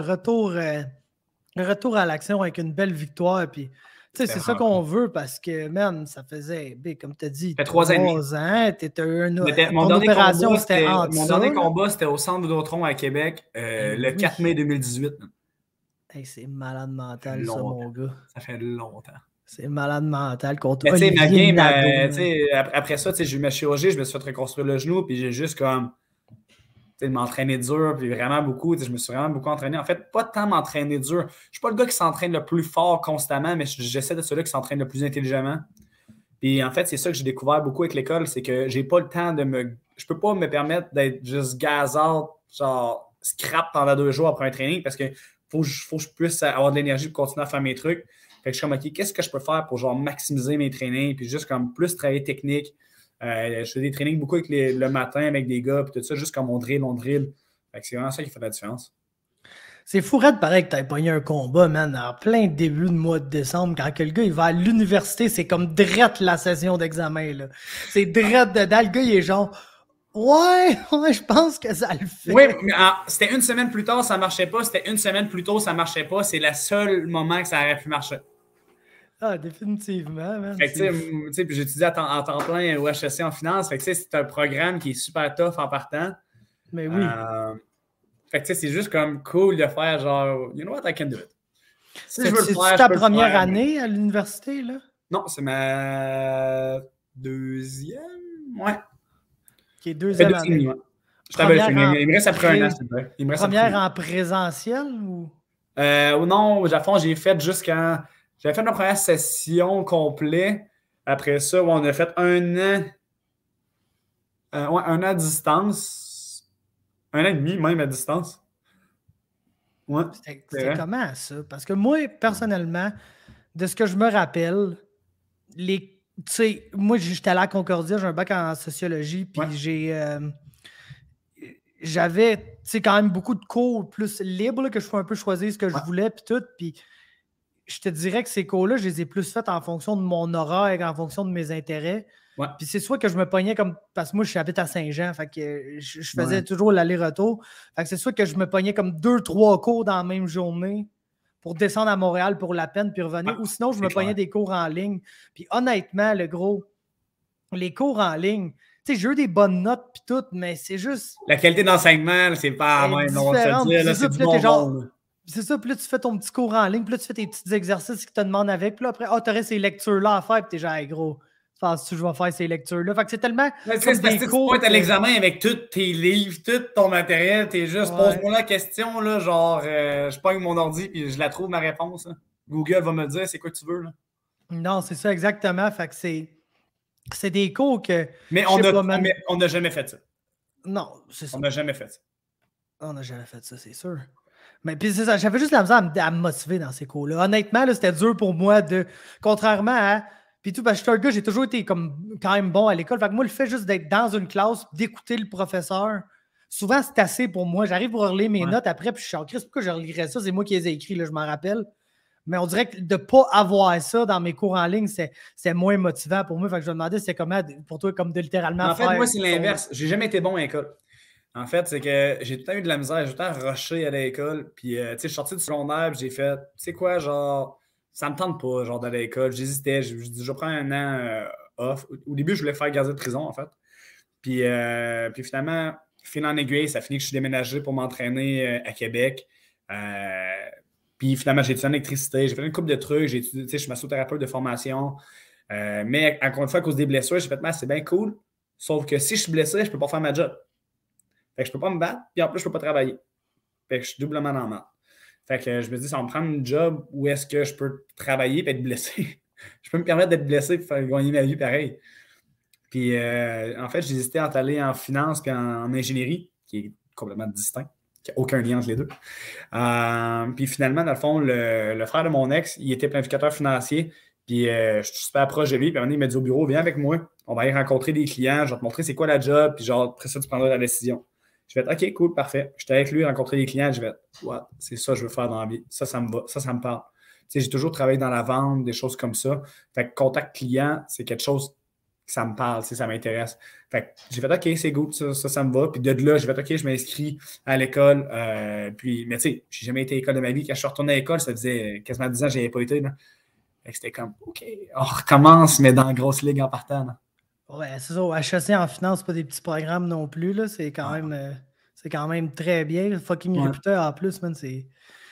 Retour à l'action avec une belle victoire. Puis, c'est ça qu'on veut parce que, man, ça faisait, comme tu as dit, 3 ans. Mon dernier combat, c'était au centre Vidéotron à Québec, le 4 mai 2018. Hey, c'est malade mental, ça, mon gars. Ça fait longtemps. C'est malade mental contre Olivier Nadeau. Après ça, j'ai eu ma chirurgie, je me suis fait reconstruire le genou, puis j'ai juste comme m'entraîner dur, puis vraiment beaucoup. Je me suis vraiment beaucoup entraîné. En fait, pas tant m'entraîner dur. Je ne suis pas le gars qui s'entraîne le plus fort constamment, mais j'essaie d'être celui qui s'entraîne le plus intelligemment. Puis en fait, c'est ça que j'ai découvert beaucoup avec l'école, c'est que j'ai pas le temps de me. Je peux pas me permettre d'être juste gaz out, genre scrap pendant 2 jours après un training, parce que faut que je puisse avoir de l'énergie pour continuer à faire mes trucs. Fait que je suis comme, OK, qu'est-ce que je peux faire pour genre maximiser mes trainings, puis juste comme plus travailler technique. Je fais des trainings beaucoup avec le matin avec des gars, puis tout ça, juste comme on drill. Fait que c'est vraiment ça qui fait la différence. C'est fou raide pareil que tu aies pogné un combat, man, en plein début de mois de décembre, quand que le gars il va à l'université, c'est comme drette la session d'examen, là. C'est drette dedans, le gars il est genre ouais, je pense que ça le fait. Oui, mais c'était 1 semaine plus tard, ça marchait pas. C'était 1 semaine plus tôt, ça marchait pas. C'est le seul moment que ça aurait pu marcher. Ah, définitivement, man. Fait que, tu sais, puis j'étudie en temps plein au HEC en finance. Fait que, c'est un programme qui est super tough en partant. Mais oui. Fait que tu sais, c'est juste comme cool de faire genre, you know what, I can do it. Si c'est ta première année à l'université, là? Non, c'est ma deuxième. Ouais. OK, deuxième année. Ouais. Il me reste après un an, s'il te plaît. Première en présentiel ou? Non, à fond, j'ai fait jusqu'en. J'avais fait ma première session complète. Après ça, on a fait un an. Ouais, un an à distance. Un an et demi, même à distance. Ouais. C'était comment ça? Parce que moi, personnellement, de ce que je me rappelle, moi, j'étais allé à Concordia, j'ai un bac en sociologie, puis j'avais quand même beaucoup de cours plus libres, là, que je pouvais un peu choisir ce que je voulais, puis tout. Puis je te dirais que ces cours-là, je les ai plus faits en fonction de mon horaire, en fonction de mes intérêts. Ouais. Puis c'est soit que je me pognais comme. Parce que moi, j'habite à Saint-Jean, fait que je faisais toujours l'aller-retour. Fait que c'est soit que je me pognais comme 2-3 cours dans la même journée pour descendre à Montréal pour la peine puis revenir. Ou sinon, je me pognais des cours en ligne. Puis honnêtement, le gros, les cours en ligne, tu sais, j'ai eu des bonnes notes puis tout, mais c'est juste. La qualité d'enseignement, c'est pas la même. On va se dire, là, c'est du bon monde. C'est ça, puis là, tu fais ton petit cours en ligne, puis là, tu fais tes petits exercices qu'ils te demandent avec, puis là, après, t'aurais ces lectures-là à faire, puis t'es genre, hey, gros, penses-tu que je vais faire ces lectures-là? Fait que c'est tellement. C'est parce que tu pointes à l'examen avec tous tes livres, tout ton matériel, t'es juste, pose-moi la question, là, genre, je pogne mon ordi, puis je la trouve, ma réponse. Hein. Google va me dire, c'est quoi que tu veux, là. Non, c'est ça, exactement. Fait que c'est des cours que. Mais on n'a jamais fait ça. Non, c'est ça. On n'a jamais fait ça. On n'a jamais fait ça, c'est sûr. Mais puis c'est ça, j'avais juste la misère à me motiver dans ces cours-là. Honnêtement, là, c'était dur pour moi de. Contrairement à. Puis tout, parce que je suis un gars, j'ai toujours été comme quand même bon à l'école. Fait que moi, le fait juste d'être dans une classe, d'écouter le professeur, souvent c'est assez pour moi. J'arrive pour relire mes notes après, puis je suis en crise. Pourquoi je relirais ça? C'est moi qui les ai écrits, là, je m'en rappelle. Mais on dirait que de ne pas avoir ça dans mes cours en ligne, c'est moins motivant pour moi. Fait que je me demandais, c'est comment pour toi, comme de littéralement en fait, moi, c'est l'inverse. J'ai jamais été bon à l'école. En fait, c'est que j'ai tout le temps eu de la misère, j'ai tout le temps rushé à l'école. Puis, tu sais, je suis sorti du secondaire, j'ai fait, tu sais quoi, genre, ça me tente pas, genre, d'aller à l'école. J'hésitais, je dis, je prends un an off. Au début, je voulais faire gardien de prison, en fait. Puis finalement, fil en aiguille, ça finit que je suis déménagé pour m'entraîner à Québec. Puis finalement, j'ai étudié en électricité, j'ai fait une couple de trucs, j'ai étudié, tu sais, je suis massothérapeute de formation. Mais encore une fois, à cause des blessures, j'ai fait, c'est bien cool. Sauf que si je suis blessé, je peux pas faire ma job. Fait que je peux pas me battre, puis en plus, je peux pas travailler. Fait que je suis doublement dans le mal. Fait que je me dis, ça va me prendre un job où est-ce que je peux travailler et être blessé. Je peux me permettre d'être blessé pour faire gagner ma vie pareil. Puis en fait, j'hésitais entre aller en finance et en ingénierie, qui est complètement distinct, qui n'a aucun lien entre les deux. Puis finalement, dans le fond, le frère de mon ex, il était planificateur financier. Puis je suis super proche de lui. Puis à un moment donné, il m'a dit au bureau, viens avec moi. On va aller rencontrer des clients. Je vais te montrer c'est quoi la job. Puis genre, après ça, tu prendras la décision. Je vais être OK, cool, parfait. J'étais avec lui, rencontrer des clients. Je vais être, what? C'est ça que je veux faire dans la vie. Ça me va. Ça me parle. Tu sais, j'ai toujours travaillé dans la vente, des choses comme ça. Fait que contact client, c'est quelque chose que ça me parle, tu sais, ça m'intéresse. Fait que j'ai fait OK, c'est good, ça me va. Puis de là, j'ai fait OK, je m'inscris à l'école. Mais tu sais, j'ai jamais été à l'école de ma vie. Quand je suis retourné à l'école, ça faisait quasiment 10 ans que je n'avais pas été. Là. Fait que c'était comme OK, on recommence, mais dans la grosse ligue en partant. Là. Ouais, c'est ça. Au HEC en finance, c'est pas des petits programmes non plus. Là. C'est quand même très bien. Fucking réputé en plus, man.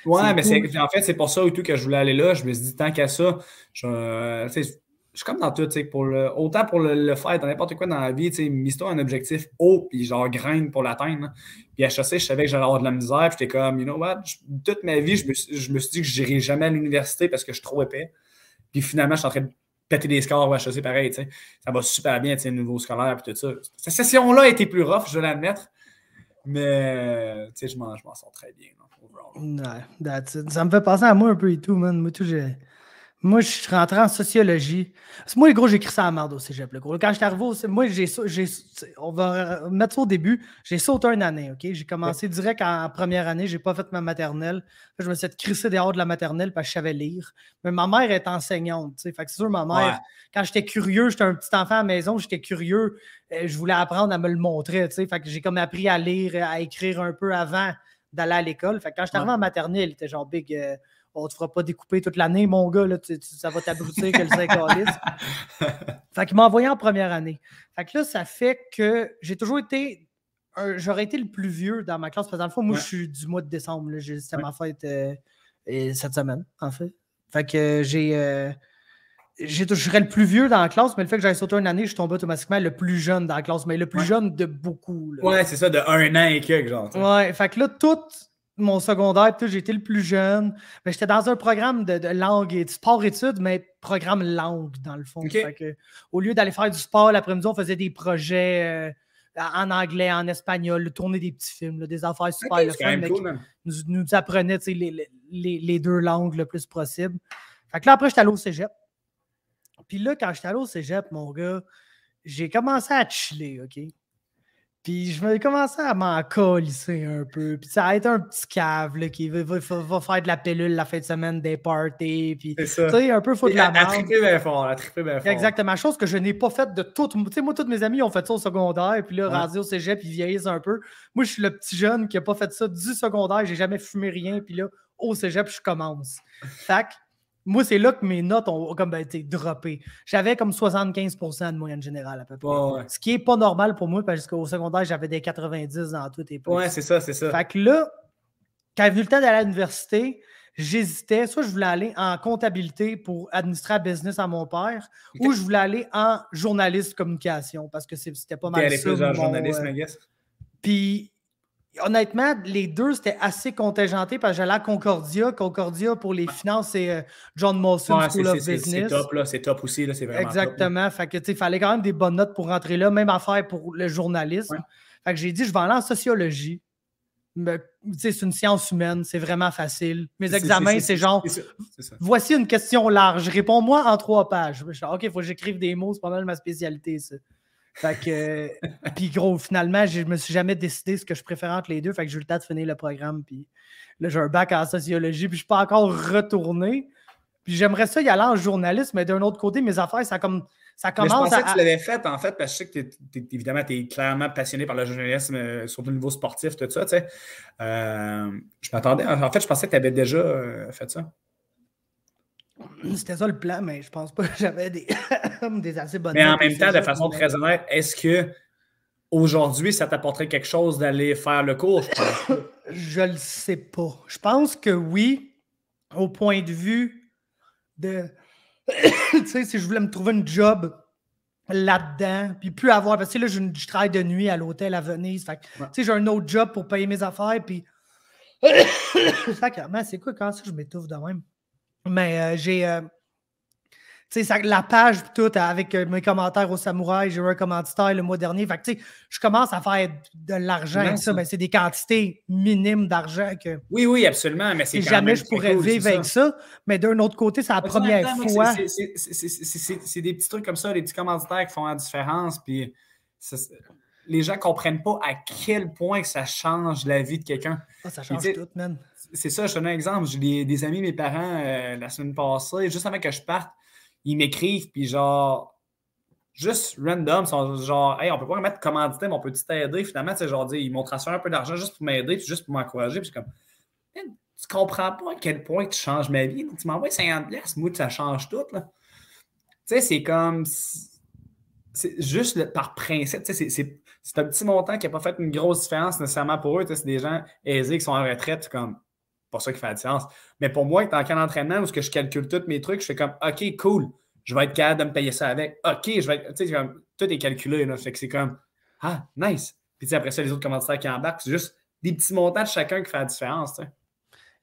Ouais, mais cool. En fait, c'est pour ça et tout que je voulais aller là. Je me suis dit, tant qu'à ça, je suis comme dans tout, autant pour le faire dans n'importe quoi dans la vie, mise-toi un objectif haut, puis genre graine pour l'atteindre. Puis à HEC, je savais que j'allais avoir de la misère, puis j'étais comme, you know what, toute ma vie, je me suis dit que je n'irai jamais à l'université parce que je suis trop épais. Puis finalement, je suis en train de péter des scores au HEC pareil, ça va super bien, niveau scolaire, puis tout ça. Cette session-là a été plus rough, je dois l'admettre, mais je m'en sors très bien. Ouais, ça me fait penser à moi un peu et tout, man. Moi, je suis rentré en sociologie. Moi, les gros, j'ai écrit ça à la merde au cégep. Le gros. Quand je suis arrivé moi, on va mettre ça au début. J'ai sauté une année, OK? J'ai commencé direct en première année. J'ai pas fait ma maternelle. Je me suis crissé dehors de la maternelle parce que je savais lire. Mais ma mère est enseignante, tu sais. Fait que c'est sûr, ma mère, quand j'étais curieux, j'étais un petit enfant à la maison, j'étais curieux. Je voulais apprendre à me le montrer, tu sais. Fait que j'ai comme appris à lire, à écrire un peu avant d'aller à l'école. Fait que quand je suis arrivé en maternelle, il était genre big... on ne te fera pas découper toute l'année, mon gars, là, ça va t'abrutir que le 5 calice. Fait qu'il m'a envoyé en première année. Fait que là, ça fait que j'ai toujours été j'aurais été le plus vieux dans ma classe. Parce que dans le fond, moi, je suis du mois de décembre. C'était ma fête cette semaine, en fait. Fait que je serais le plus vieux dans la classe, mais le fait que j'aille sauté une année, je tombe automatiquement le plus jeune dans la classe, mais le plus jeune de beaucoup. Là. Ouais, c'est ça, de 1 an et quelques, genre. T'sais. Ouais, fait que là, tout mon secondaire, j'ai été le plus jeune. Mais j'étais dans un programme de langue et de sport-études, mais programme langue, dans le fond. Okay. Fait que, au lieu d'aller faire du sport l'après-midi, on faisait des projets en anglais, en espagnol, tourner des petits films, des affaires super le fun, mais cool, nous apprenaient les deux langues le plus possible. Fait que là, après, j'étais allé au cégep. Puis là, quand j'étais allé au cégep, mon gars, j'ai commencé à chiller, OK? Puis je me commençais à m'en colisser un peu. Puis ça a été un petit cave là, qui va faire de la pilule la fin de semaine, des parties. Puis tu sais, un peu foutre de la merde. Elle trippé bien fort, Exactement. Chose que je n'ai pas faite de toutes. Tu sais, moi, tous mes amis ont fait ça au secondaire. Puis là, rendu au cégep, ils vieillissent un peu. Moi, je suis le petit jeune qui n'a pas fait ça du secondaire. J'ai jamais fumé rien. Puis là, au cégep, je commence. Fait que moi, c'est là que mes notes ont comme droppé. J'avais comme 75% de moyenne générale à peu près. Ouais. Ce qui n'est pas normal pour moi parce qu'au secondaire, j'avais des 90 dans tout et plus. Ouais, c'est ça. Fait que là, quand il est venu le temps d'aller à l'université, j'hésitais. Soit je voulais aller en comptabilité pour administrer la business à mon père, ou je voulais aller en journaliste communication parce que c'était pas mal ça. Plus en journalisme, I guess. Puis honnêtement, les deux, c'était assez contingenté parce que j'allais à Concordia. Concordia, pour les finances, c'est John Molson School of Business. C'est top aussi, là, c'est vraiment exactement. Top, fait que, il fallait quand même des bonnes notes pour rentrer là. Même affaire pour le journalisme. Ouais. Fait que j'ai dit, je vais aller en sociologie. C'est une science humaine, c'est vraiment facile. Mes examens, c'est genre, voici une question large. Réponds-moi en 3 pages. Je dis, OK, il faut que j'écrive des mots, c'est pas mal ma spécialité, ça. Fait que, puis gros, finalement, je me suis jamais décidé ce que je préférais entre les deux. Fait que j'ai eu le temps de finir le programme. Puis là, j'ai un bac en sociologie. Puis je suis pas encore retourné. Puis j'aimerais ça y aller en journalisme, mais d'un autre côté, mes affaires, ça commence je pensais que tu l'avais fait, en fait, parce que je sais que évidemment, tu es clairement passionné par le journalisme, surtout au niveau sportif, tout ça, tu sais. Je m'attendais, en fait, je pensais que tu avais déjà fait ça. C'était ça le plan, mais je pense pas que j'avais des assez bonnes. Mais en même temps, de façon très honnête, est-ce que aujourd'hui, ça t'apporterait quelque chose d'aller faire le cours? Je le sais pas. Je pense que oui, au point de vue de... tu sais, si je voulais me trouver une job là-dedans, puis plus avoir... Parce que là, je travaille de nuit à l'hôtel à Venise. Fait que, tu sais, j'ai un autre job pour payer mes affaires, puis... Sacrément, c'est quoi quand ça, je m'étouffe de même? Mais j'ai... tu sais, la page, tout, avec mes commentaires au Samouraï, j'ai eu un commanditaire le mois dernier. Fait que, tu sais, je commence à faire de l'argent avec ça, mais c'est des quantités minimes d'argent que... Oui, absolument, mais c'est jamais je pourrais vivre avec ça. Mais d'un autre côté, c'est la première fois... C'est des petits trucs comme ça, des petits commanditaires qui font la différence, puis les gens ne comprennent pas à quel point que ça change la vie de quelqu'un. Ah, ça change tout, man. C'est ça, je te donne un exemple. J'ai des amis, mes parents, la semaine passée, juste avant que je parte, ils m'écrivent, puis genre, juste random, sont genre, hey, on peut pas remettre commandité, mais on peut-tu t'aider? Finalement, tu sais, genre, ils m'ont transféré un peu d'argent juste pour m'aider, puis juste pour m'encourager, puis je suis comme, tu comprends pas à quel point tu changes ma vie. Tu m'envoies 50$, moi, ça change tout, là. Tu sais, c'est comme, c'est juste par principe, tu sais, c'est un petit montant qui n'a pas fait une grosse différence nécessairement pour eux, tu sais, c'est des gens aisés qui sont en retraite, c'est comme, pas ça qui fait la différence. Mais pour moi, en cas d'entraînement où je calcule tous mes trucs, je fais comme, OK, cool, je vais être capable de me payer ça avec. OK, je vais être, tu sais, comme, tout est calculé, là. Fait que c'est comme, ah, nice. Puis, tu sais, après ça, les autres commanditaires qui embarquent, c'est juste des petits montants de chacun qui fait la différence, tu sais.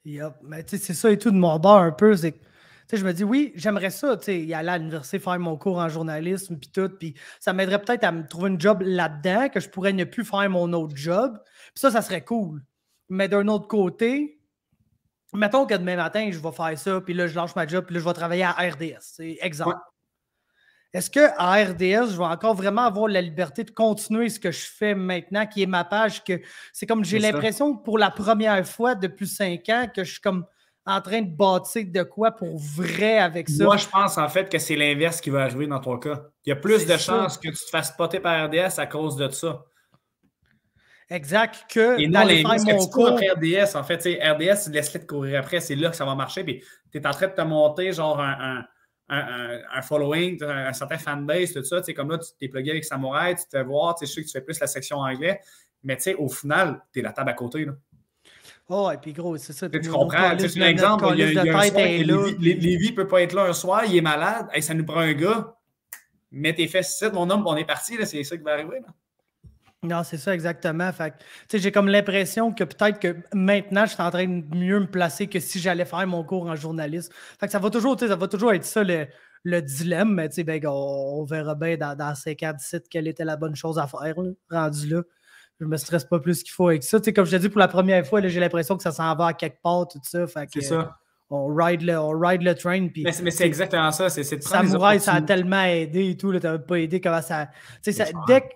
Yep. Mais, tu sais, c'est ça et tout de mon bord un peu. C'est, tu sais, je me dis, oui, j'aimerais ça, tu sais, y aller à l'université, faire mon cours en journalisme, puis tout. Puis, ça m'aiderait peut-être à me trouver une job là-dedans, que je pourrais ne plus faire mon autre job. Puis, ça serait cool. Mais d'un autre côté, mettons que demain matin, je vais faire ça, puis là, je lâche ma job, puis là, je vais travailler à RDS. C'est exemple. Ouais. Est-ce qu'à RDS, je vais encore vraiment avoir la liberté de continuer ce que je fais maintenant, qui est ma page, que c'est comme j'ai l'impression que pour la première fois depuis 5 ans, que je suis comme en train de bâtir de quoi pour vrai avec ça. Moi, je pense en fait que c'est l'inverse qui va arriver dans ton cas. Il y a plus de chances que tu te fasses spotter par RDS à cause de ça. Exact, que et non, l'inverse, que tu cours après RDS, en fait, RDS, laisse-les te courir après, c'est là que ça va marcher, puis tu es en train de te monter genre un following, un certain fanbase, tout ça, comme là, tu t'es plugué avec Samouraï, tu te fais voir, je sais que tu fais plus la section anglais, Mais tu sais, au final, t'es la table à côté. Là. Oh, et puis gros, c'est ça. Tu comprends? Tu sais, un exemple, il y a un soir que Lévi ne peut pas être là un soir, il est malade, hey, ça nous prend un gars. Mets tes fesses ici, mon homme, on est parti, c'est ça qui va arriver. Là. Non, c'est ça, exactement. Fait que, j'ai comme l'impression que peut-être que maintenant, je suis en train de mieux me placer que si j'allais faire mon cours en journalisme. Fait que ça va toujours être ça le dilemme, mais ben, on verra bien dans 5 ans d'ici quelle était la bonne chose à faire, là, rendu là. Je me stresse pas plus qu'il faut avec ça. Comme je t'ai dit pour la première fois, j'ai l'impression que ça s'en va à quelque part, tout ça. Fait que, c'est ça. On ride le train. Puis, mais c'est exactement ça. C'est de prendre Samouraï, ça a tellement aidé et tout. Tu n'avais pas aidé comment ça. Dès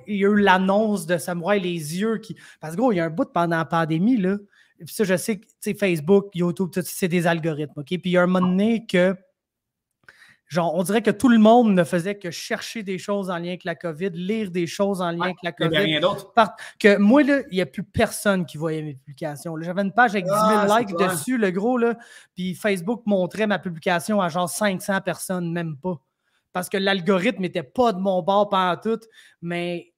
qu'il y a eu l'annonce de Samouraï, les yeux qui. Parce que gros, il y a un bout pendant la pandémie, là. Et puis ça, je sais que Facebook, YouTube, tout, c'est des algorithmes. OK? Puis il y a un moment donné que. Genre, on dirait que tout le monde ne faisait que chercher des choses en lien avec la COVID, lire des choses en lien avec la COVID. Il n'y a rien d'autre. Que moi, là, il n'y a plus personne qui voyait mes publications. J'avais une page avec 10 000 likes dessus, le gros, là. Puis Facebook montrait ma publication à genre 500 personnes, même pas. Parce que l'algorithme n'était pas de mon bord pendant tout. Mais,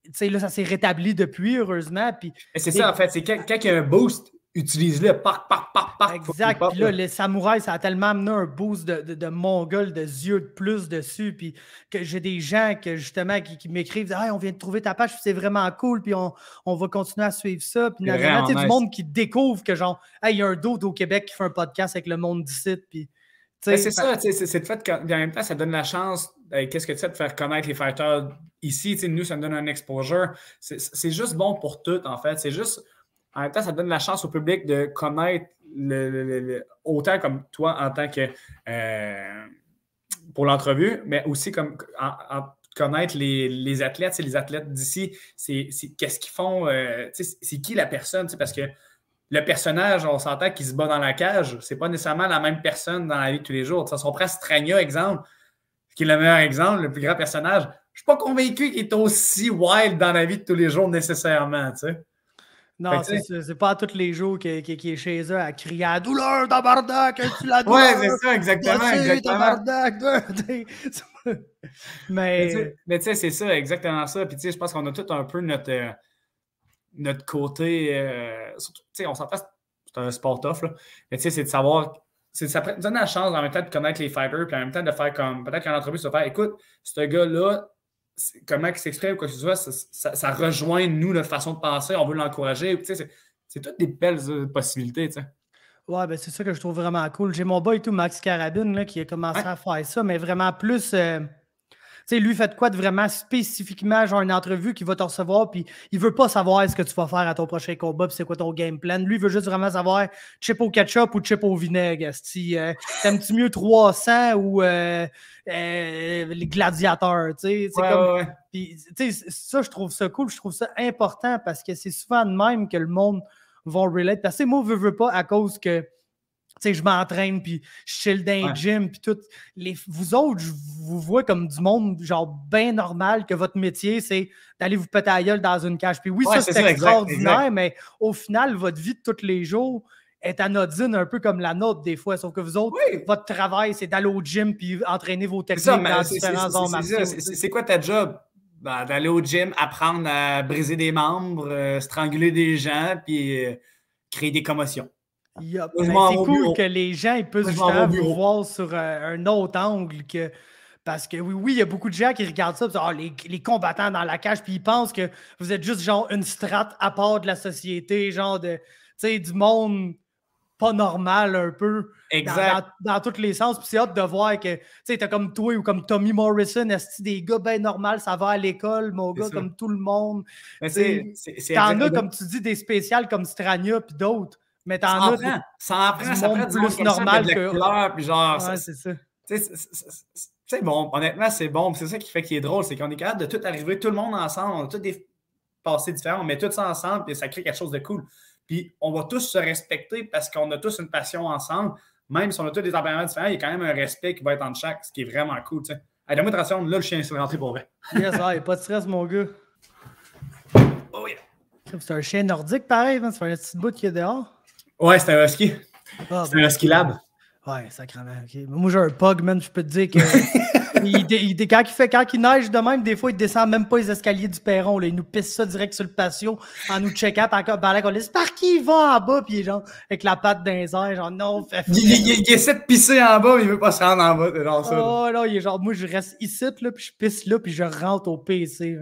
tu sais, là, ça s'est rétabli depuis, heureusement. Puis, c'est ça, en fait. C'est quand il y a un boost, utilise-le, par. Exact. Puis là, les samouraïs, ça a tellement amené un boost de mongol, de yeux de plus dessus. Puis que j'ai des gens justement qui m'écrivent hey, on vient de trouver ta page, c'est vraiment cool, puis on va continuer à suivre ça. Puis il y a du monde qui découvre que genre, hey, il y a un d'autre au Québec qui fait un podcast avec le monde d'ici. Puis. C'est ça, c'est le fait qu'en même temps, ça donne la chance, qu'est-ce que tu sais, de faire connaître les fighters ici. Nous, ça nous donne un exposure. C'est juste bon pour tout, en fait. C'est juste. En même temps, ça donne la chance au public de connaître autant comme toi en tant que pour l'entrevue, mais aussi comme connaître les athlètes. Les athlètes d'ici, c'est qu'est-ce qu'ils font, c'est qui la personne, parce que le personnage, on s'entend qu'il se bat dans la cage, c'est pas nécessairement la même personne dans la vie de tous les jours. Si on prend Strania, exemple, qui est le meilleur exemple, le plus grand personnage, je ne suis pas convaincu qu'il est aussi wild dans la vie de tous les jours nécessairement, tu sais. Non, c'est pas à tous les jours qu'il est chez eux à crier à douleur, tabarnak, tu la douleur. Ouais, c'est ça, exactement. Tabarnak, mais tu sais, c'est ça, exactement ça. Puis tu sais, je pense qu'on a tout un peu notre côté. Surtout, tu sais, on s'entend, c'est un sport tough, là. Mais tu sais, c'est de savoir. Ça donne la chance en même temps de connaître les fighters, puis en même temps de faire comme. Peut-être qu'en entrevue, se faire écoute, ce gars-là. Comment il s'exprime ou quoi que ce soit, ça rejoint, nous, notre façon de penser, on veut l'encourager. C'est toutes des belles possibilités. T'sais. Ouais, ben c'est ça que je trouve vraiment cool. J'ai mon boy et tout, Max Carabine, là, qui a commencé à faire ça, mais vraiment plus. Tu sais, lui, fait quoi de vraiment spécifiquement, genre une entrevue qui va te recevoir, puis il veut pas savoir ce que tu vas faire à ton prochain combat, puis c'est quoi ton game plan. Lui, il veut juste vraiment savoir chip au ketchup ou chip au vinaigre. T'aimes-tu mieux 300 ou les gladiateurs, tu sais? Ouais. Puis, tu sais, ça, je trouve ça cool, je trouve ça important parce que c'est souvent de même que le monde va relate. Parce que moi, je veux pas à cause que tu sais, je m'entraîne, puis je chill dans le gym, puis tout. Vous autres, je vous vois comme du monde, genre, bien normal, que votre métier, c'est d'aller vous péter la gueule dans une cage. Puis oui, ça, c'est extraordinaire, exact. Mais au final, votre vie de tous les jours est anodine, un peu comme la nôtre, des fois. Sauf que vous autres, votre travail, c'est d'aller au gym, puis entraîner vos techniques dans différents arts martiaux. C'est quoi ta job? Ben, d'aller au gym, apprendre à briser des membres, stranguler des gens, puis créer des commotions. Yep. C'est cool que les gens ils puissent justement vous voir sur un autre angle que. Parce que oui, il y a beaucoup de gens qui regardent ça, les combattants dans la cage, puis ils pensent que vous êtes juste genre une strate à part de la société, genre de, tu sais, du monde pas normal un peu. Exact. Dans tous les sens. Puis c'est hâte de voir que, tu sais, t'as comme toi ou comme Tommy Morrison, est-ce des gars bien normaux, ça va à l'école, mon gars, comme tout le monde. T'en as, comme tu dis, des spéciales comme Strania puis d'autres. Mais t'en as ça prend plus normal que couleur, puis genre c'est ça. C'est bon, honnêtement, c'est bon. C'est ça qui fait qu'il est drôle, c'est qu'on est capable de tout arriver, tout le monde ensemble, on a tous des passés différents, on met tout ça ensemble, puis ça crée quelque chose de cool. Puis on va tous se respecter parce qu'on a tous une passion ensemble, même si on a tous des tempéraments différents, il y a quand même un respect qui va être entre chaque, ce qui est vraiment cool. Tu sais. Allez, donne-moi attention, là, le chien est rentré pour vrai. Yes, il n'y a pas de stress, mon gars. Oh yeah. C'est un chien nordique, pareil, hein? C'est un petit bout qui est dehors. Ouais, c'est un husky. C'est un husky lab. Ouais, sacrément. Okay. Moi, j'ai un pug, man. Je peux te dire que quand il neige de même, des fois, il descend même pas les escaliers du perron. Là. Il nous pisse ça direct sur le patio en nous checkant. Pendant qu'on laisse par qui il va en bas, puis genre, avec la patte dans les airs, genre, non, il essaie de pisser en bas, mais il veut pas se rendre en bas. Genre ça. Oh, là, il est genre, moi, je reste ici, là, puis je pisse là, puis je rentre au PC.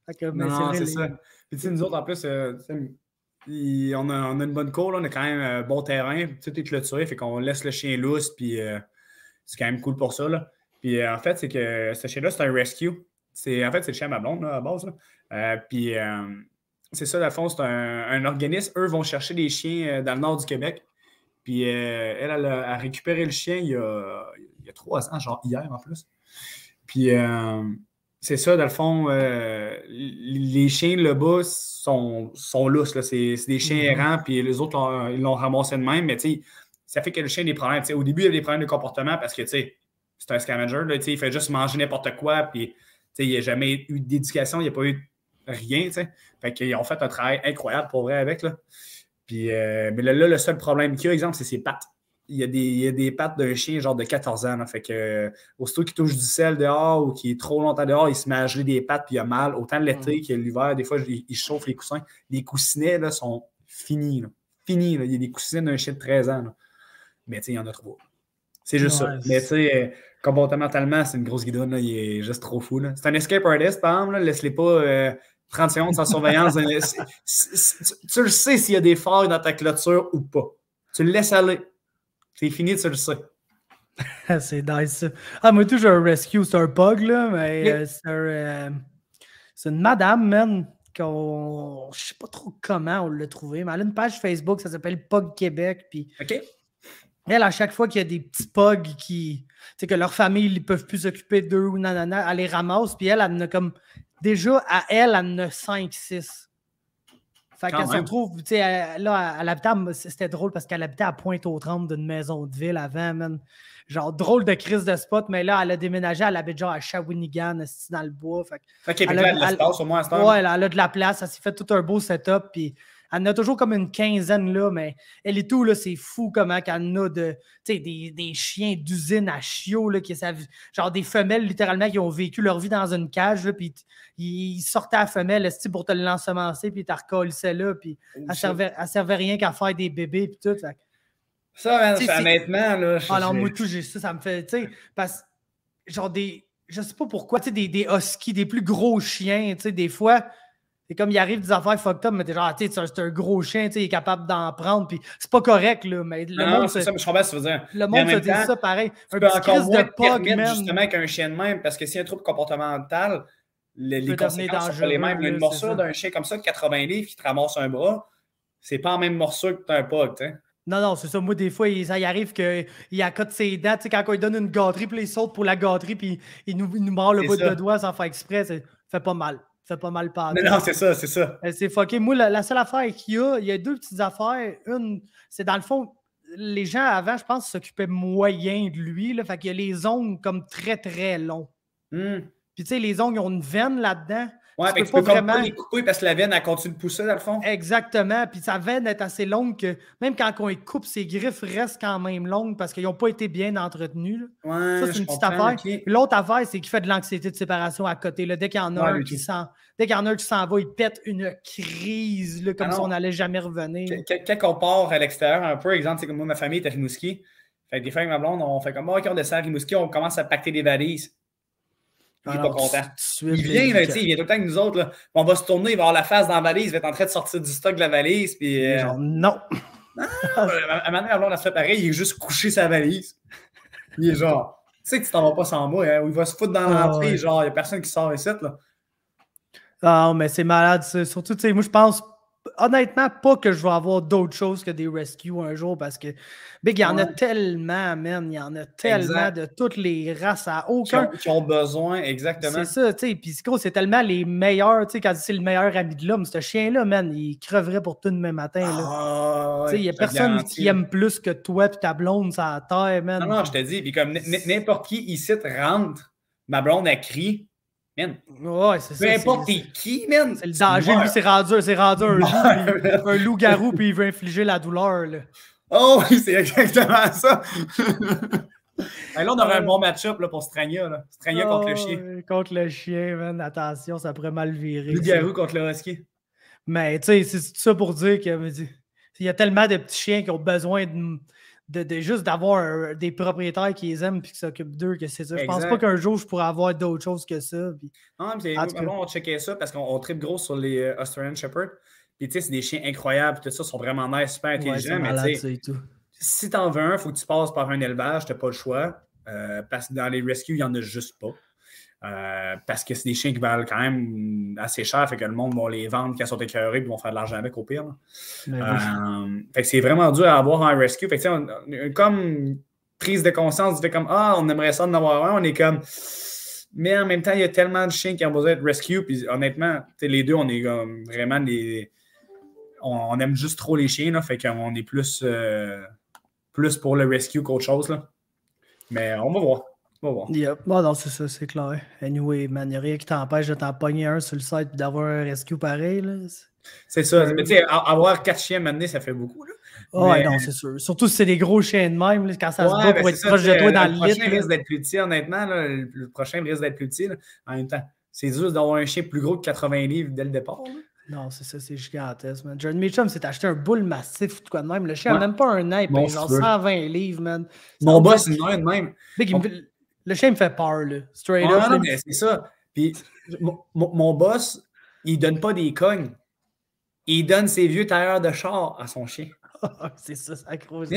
Fait que, non, c'est ça. Puis, tu sais, nous autres, en plus, on a une bonne cour, là, on a quand même un bon terrain, tout est clôturé, fait qu'on laisse le chien lousse, puis c'est quand même cool pour ça. Là. Puis en fait, c'est que ce chien-là, c'est un rescue. En fait, c'est le chien à ma blonde, là, à la base. Puis c'est ça, dans le fond, c'est un organisme. Eux vont chercher des chiens dans le nord du Québec. Puis elle a récupéré le chien il y a 3 ans, genre hier en plus. Puis c'est ça, dans le fond, les chiens là-bas sont lousses. Là. C'est des chiens errants, puis les autres, ils l'ont ramassé de même. Mais tu sais, ça fait que le chien a des problèmes. T'sais, au début, il y avait des problèmes de comportement parce que tu sais, c'est un scavenger. Là, il fait juste manger n'importe quoi. Puis il n'y a jamais eu d'éducation, il n'y a pas eu rien. T'sais. Fait qu'ils ont fait un travail incroyable pour vrai avec. Là. Puis, mais là, le seul problème qu'il y a, exemple, c'est ses pattes. Il y a des pattes d'un chien genre de 14 ans. Là. Fait que aussitôt qu'il touche du sel dehors ou qu'il est trop longtemps dehors, il se met à geler des pattes puis il a mal. Autant l'été que l'hiver, des fois, il chauffe les coussins. Les coussinets là, sont finis. Là. Finis. Là. Il y a des coussinets d'un chien de 13 ans. Là. Mais tu sais, il y en a trop. C'est juste ça. Mais tu sais, comportementalement, c'est une grosse guidoune. Là. Il est juste trop fou. Là. C'est un escape artist, par exemple. Laisse-les pas 30 secondes sans surveillance. Tu le sais s'il y a des failles dans ta clôture ou pas. Tu le laisses aller. C'est fini, tu le sais. C'est nice, ça. Ah, moi, tout, j'ai un rescue. C'est un pug, là, mais c'est une madame, man, je sais pas trop comment on l'a trouvé, mais elle a une page Facebook, ça s'appelle Pug Québec, puis elle, à chaque fois qu'il y a des petits pugs qui, tu sais, que leur famille, ils peuvent plus s'occuper d'eux ou nanana, elle les ramasse, puis elle en a comme, déjà, elle en a 5-6. Fait qu'elle se retrouve, tu sais, là, elle habitait, c'était drôle parce qu'elle habitait à Pointe-aux-Trembles d'une maison de ville avant, man. Genre, drôle de crise de spot, mais là, elle a déménagé, elle habite genre à Shawinigan, dans le bois. Fait elle a de l'espace au moins à ce temps. Ouais, elle a de la place, elle s'est fait tout un beau setup, puis elle en a toujours comme une quinzaine, là, mais elle et tout, là, c'est fou comment qu'elle en a de, tu sais, des chiens d'usine à chiots, là, genre des femelles, littéralement, qui ont vécu leur vie dans une cage, là, puis ils sortaient à la femelle, pour te l'ensemencer, puis ils te recollissaient là, puis elle servait rien qu'à faire des bébés, puis tout. Fait. Ça, honnêtement, là... Alors, moi, tout, ça me fait, tu sais, parce que, genre, je sais pas pourquoi, tu sais, des huskies, des plus gros chiens, tu sais, des fois... C'est comme il arrive des affaires fucked up, mais t'es genre, tu sais, c'est un gros chien, tu sais, il est capable d'en prendre, puis c'est pas correct, là, mais le monde... c'est ça, mais je comprends ce que tu veux dire. Le monde se dit ça pareil. Un petit crise de pug, même. Justement, qu'un chien de même, parce que s'il y a un trouble comportemental, les conséquences sont pas les mêmes. Une morsure d'un chien comme ça de 80 livres qui te ramasse un bras, c'est pas la même morsure que t'as un pug, tu sais. Non, c'est ça. Moi, des fois, ça y arrive qu'il accote ses dents, tu sais, quand il donne une gâterie, puis il saute pour la gâterie, puis il nous mord le bout de doigt sans faire exprès, ça fait pas mal. Ça fait pas mal pas. Non, c'est ça. C'est fucké. Moi, la seule affaire qu'il y a deux petites affaires. Une, c'est dans le fond, les gens avant, je pense, s'occupaient moyen de lui. Là, fait qu'il y a les ongles comme très, très longs. Puis tu sais, les ongles, ils ont une veine là-dedans. Ouais, mais tu peux vraiment pas les couper parce que la veine, elle continue de pousser dans le fond. Exactement. Puis sa veine est assez longue que même quand on les coupe, ses griffes restent quand même longues parce qu'ils n'ont pas été bien entretenus. Là. Ouais, ça, c'est une petite affaire. Okay. L'autre affaire, c'est qu'il fait de l'anxiété de séparation à côté. Là. Dès qu'il y en a un qui s'en va, il pète une crise là, comme si on n'allait jamais revenir. Quand on part à l'extérieur un peu, exemple, c'est comme moi, ma famille est à Rimouski. Fait que des fois, avec ma blonde, on fait comme OK, on descend à Rimouski, on commence à pacter des valises. Il n'est pas content. Il vient, là, il vient tout le temps avec nous autres. Là. On va se tourner, il va avoir la face dans la valise, il va être en train de sortir du stock de la valise. Puis, genre, non. À un moment donné, on a fait pareil, il est juste couché sa valise. Il est genre, tu sais que tu t'en vas pas sans moi, hein, ou il va se foutre dans l'entrée, genre, il n'y a personne qui sort ici. Là. Non, mais c'est malade. Surtout, tu sais, moi, je pense honnêtement pas que je vais avoir d'autres choses que des rescues un jour parce que, Big, il y en a tellement, man. Il y en a tellement de toutes les races à aucun. Qui ont besoin, exactement. C'est ça, tu sais. Puis, c'est tellement les meilleurs, tu sais, quand c'est le meilleur ami de l'homme, ce chien-là, man, il creverait pour tout demain matin. Tu sais, il n'y a personne qui aime plus que toi et ta blonde sur la terre, man. Non, je te dis. Puis, comme n'importe qui ici rentre, ma blonde, elle crie. Man. Ouais, c'est ça. Peu importe t'es qui, man. C'est le danger. Lui, c'est rendu un loup, un loup-garou, puis il veut infliger la douleur. Là. Oh oui, c'est exactement ça! Là, on aurait un bon match-up pour Strania. Là. Strania contre le chien. Contre le chien, man. Attention, ça pourrait mal virer. Loup-garou contre le husky. Mais tu sais, c'est tout ça pour dire que il y a tellement de petits chiens qui ont besoin de juste d'avoir des propriétaires qui les aiment et qui s'occupent d'eux, que c'est ça. Je pense pas qu'un jour je pourrais avoir d'autres choses que ça. Puis... Non, mais on checkait ça parce qu'on tripe gros sur les Australian Shepherd. Puis tu sais, c'est des chiens incroyables, tout ça, sont vraiment nice, super intelligents. Ouais, mais tu sais, si t'en veux un, il faut que tu passes par un élevage, t'as pas le choix. Parce que dans les rescues, il n'y en a juste pas. Parce que c'est des chiens qui valent quand même assez cher, fait que le monde va les vendre quand ils sont écœurés et ils vont faire de l'argent avec au pire. Fait que c'est vraiment dur à avoir en rescue. Fait que on a comme prise de conscience, fait comme on aimerait ça d'en avoir un, on est comme. Mais en même temps, il y a tellement de chiens qui ont besoin d'être rescue. Puis honnêtement, les deux, on est comme vraiment des. On aime juste trop les chiens, là, fait qu'on est plus pour le rescue qu'autre chose. Là. Mais on va voir. Yep. Bon, non, c'est ça, c'est clair. Anyway, man, il n'y a rien qui t'empêche de t'en pogner un sur le site et d'avoir un rescue pareil. Là. C'est ça. Mais tu sais, avoir 4 chiens maintenant, ça fait beaucoup. Là. Ouais, non, c'est sûr. Surtout si c'est des gros chiens de même, là, quand ça se bat pour être proche de toi dans le lit. Le prochain risque d'être plus petit, honnêtement. Là, le prochain risque d'être plus petit. Là. En même temps, c'est juste d'avoir un chien plus gros que 80 livres dès le départ. Là. Non, c'est ça, c'est gigantesque, man. Jordan Mitchum s'est acheté un boule massif, tout quoi de même. Le chien n'a même pas un nappe, genre 120 livres, man. Mon boss, il a de même. Le chien me fait peur, là. Straight up. Non, mais c'est ça. Puis, mon boss, il donne pas des cognes. Il donne ses vieux tailleurs de char à son chien. C'est ça, ça croise.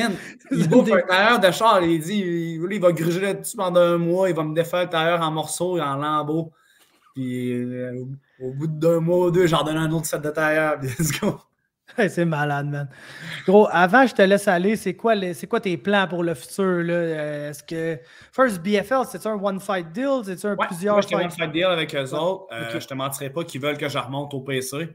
Il bouffe un tailleur de char. Il dit, il va gruger là-dessus pendant un mois. Il va me défaire le tailleur en morceaux et en lambeaux. Puis, au bout d'un mois ou deux, j'en donne un autre set de tailleur. Let's go. C'est malade, man. Gros, avant je te laisse aller, c'est quoi tes plans pour le futur? Là? Est-ce que First BFL, c'est-tu un one-fight deal? C'est-tu un plusieurs fights? Moi, je one-fight deal avec eux autres. Okay. Je te mentirais pas qu'ils veulent que je remonte au PC.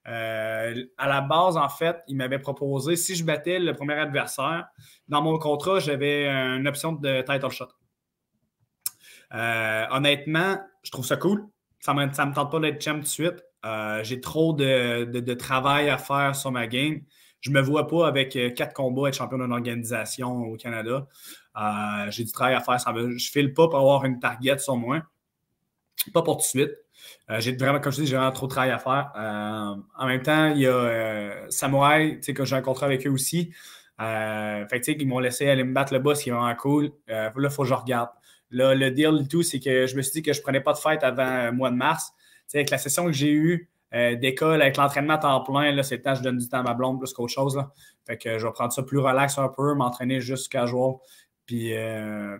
À la base, en fait, ils m'avaient proposé, si je battais le premier adversaire, dans mon contrat, j'avais une option de title shot. Honnêtement, je trouve ça cool. Ça me tente pas d'être champ tout de suite. J'ai trop de travail à faire sur ma game. Je me vois pas avec 4 combats être champion d'une organisation au Canada. J'ai du travail à faire. Je file pas pour avoir une target sur moi. Pas pour tout de suite. J'ai vraiment, comme je dis, j'ai vraiment trop de travail à faire. En même temps, il y a Samouraï, que j'ai un contrat avec eux aussi. Fait que, ils m'ont laissé aller me battre le boss, qui est vraiment cool. Là, il faut que je regarde. Là, le deal et tout, c'est que je me suis dit que je ne prenais pas de fête avant le mois de mars. T'sais, avec la session que j'ai eue d'école, avec l'entraînement à temps plein, là, c'est le temps que je donne du temps à ma blonde plus qu'autre chose. Là. Fait que je vais prendre ça plus relax un peu, m'entraîner juste casual. Puis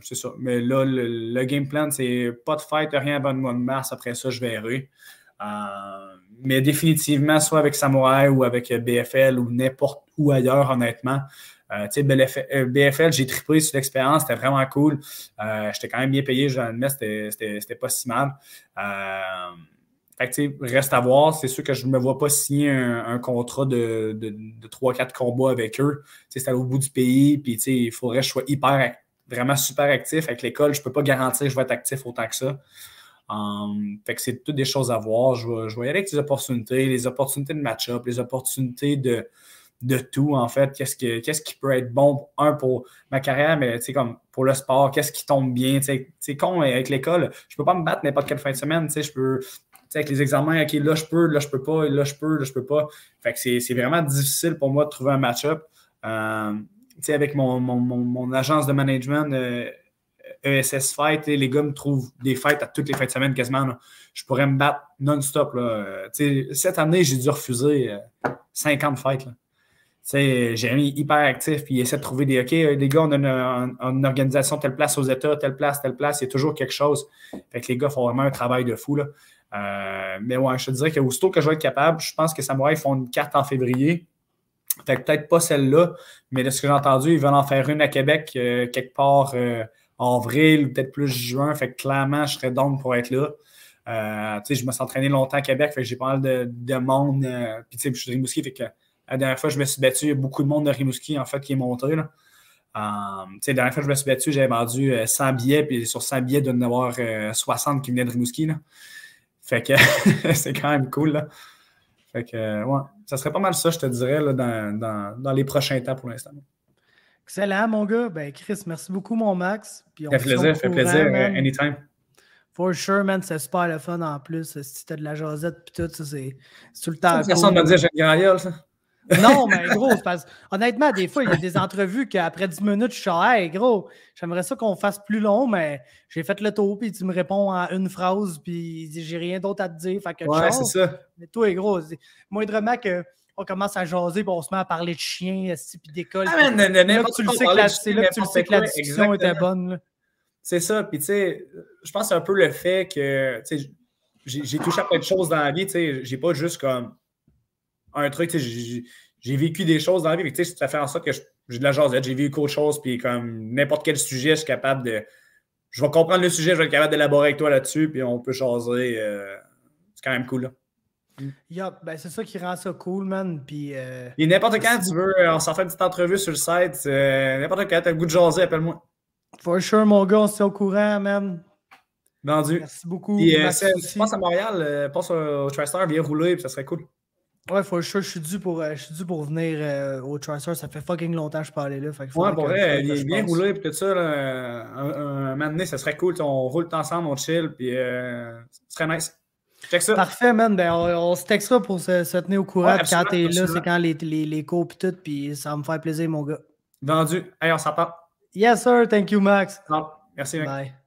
c'est ça. Mais là, le game plan, c'est pas de fête, rien avant le mois de mars. Après ça, je verrai. Mais définitivement, soit avec Samouraï ou avec BFL ou n'importe où ailleurs, honnêtement. BFL, j'ai trippé sur l'expérience, c'était vraiment cool. J'étais quand même bien payé, je l'admets, c'était pas si mal. Fait que, reste à voir. C'est sûr que je ne me vois pas signer un contrat de 3-4 combats avec eux. C'est au bout du pays, puis il faudrait que je sois vraiment super actif. Avec l'école, je ne peux pas garantir que je vais être actif autant que ça. Fait que c'est toutes des choses à voir. Je vais y aller avec les opportunités de match-up, les opportunités de tout, en fait. Qu'est-ce qui peut être bon, pour ma carrière, mais comme pour le sport, qu'est-ce qui tombe bien. C'est con, avec l'école, je ne peux pas me battre n'importe quelle fin de semaine. Je peux... avec les examens, OK, là, je peux pas, là, je peux pas. Fait que c'est vraiment difficile pour moi de trouver un match-up. Avec mon agence de management, ESS Fight, les gars me trouvent des fights à toutes les fins de semaine quasiment. Là. Je pourrais me battre non-stop. Là. Cette année, j'ai dû refuser 50 fights. Là. Jérémy est hyper actif, puis il essaie de trouver des OK, les gars, on a une organisation, telle place aux États, telle place, il y a toujours quelque chose. Fait que les gars font vraiment un travail de fou. Là. Mais ouais, je te dirais qu'aussitôt que je vais être capable, je pense que Samouraï font une carte en février. Peut-être pas celle-là, mais de ce que j'ai entendu, ils veulent en faire une à Québec quelque part en avril ou peut-être plus juin. Fait que clairement, je serais down pour être là. Je me suis entraîné longtemps à Québec, fait que j'ai pas mal de monde. Puis je suis de Rimouski, fait que la dernière fois, je me suis battu, il y a beaucoup de monde de Rimouski en fait qui est monté. Là. La dernière fois que je me suis battu, j'avais vendu 100 billets, puis sur 100 billets, il doit y en avoir 60 qui venaient de Rimouski. Là. Fait que c'est quand même cool. Là. Fait que, ouais, ça serait pas mal ça, je te dirais, là, dans les prochains temps pour l'instant. Excellent, mon gars. Ben, Chris, merci beaucoup, mon Max. Puis on Ça fait plaisir, anytime. For sure, man, c'est super le fun en plus. Si t'as de la jasette puis tout, ça, c'est tout le temps. C'est une façon de me dire j'ai une grand gueule, ça. Non, mais gros, c'est parce honnêtement, des fois, il y a des entrevues qu'après 10 minutes, je suis genre, hey, gros, j'aimerais ça qu'on fasse plus long, mais j'ai fait le tour, puis tu me réponds en une phrase, puis j'ai rien d'autre à te dire. Fait que ouais, c'est ça. Mais toi, gros, moindrement qu'on commence à jaser, puis on se met à parler de chiens, puis d'école. Ah, man, c'est là que tu le sais que la discussion était bonne. Là. C'est ça. Puis, tu sais, je pense que c'est un peu le fait que, tu sais, j'ai touché à plein de choses dans la vie. Tu sais, j'ai pas juste comme un truc, tu sais, j'ai vécu des choses dans la vie. Tu sais, ça fait en sorte que j'ai de la jasette, j'ai vécu autre chose. Puis, comme n'importe quel sujet, je suis capable de. Je vais comprendre le sujet, je vais être capable d'élaborer avec toi là-dessus. Puis, on peut jaser. C'est quand même cool, là. Yup, ben c'est ça qui rend ça cool, man. Puis. Et n'importe quand tu veux, on s'en fait une petite entrevue sur le site. N'importe quand tu as le goût de jaser, appelle-moi. For sure, mon gars, on se tient au courant, man. Vendu. Merci beaucoup. Et tu passes à Montréal, passe au TriStar, viens rouler, puis ça serait cool. Ouais, for sure, je suis dû pour venir au TriStar. Ça fait fucking longtemps que je parlais là. Fait que ouais, pour vrai, viens rouler, puis tout ça, là, un moment donné, ça serait cool. On roule ensemble, on chill, puis ce serait nice. Check ça. Parfait, man. Ben, on se textera pour se tenir au courant. Ouais, quand t'es là, c'est quand les cours et tout, puis ça va me faire plaisir, mon gars. Vendu. Hey, on s'en parle. Yes, sir. Thank you, Max. Non, merci, mec. Bye.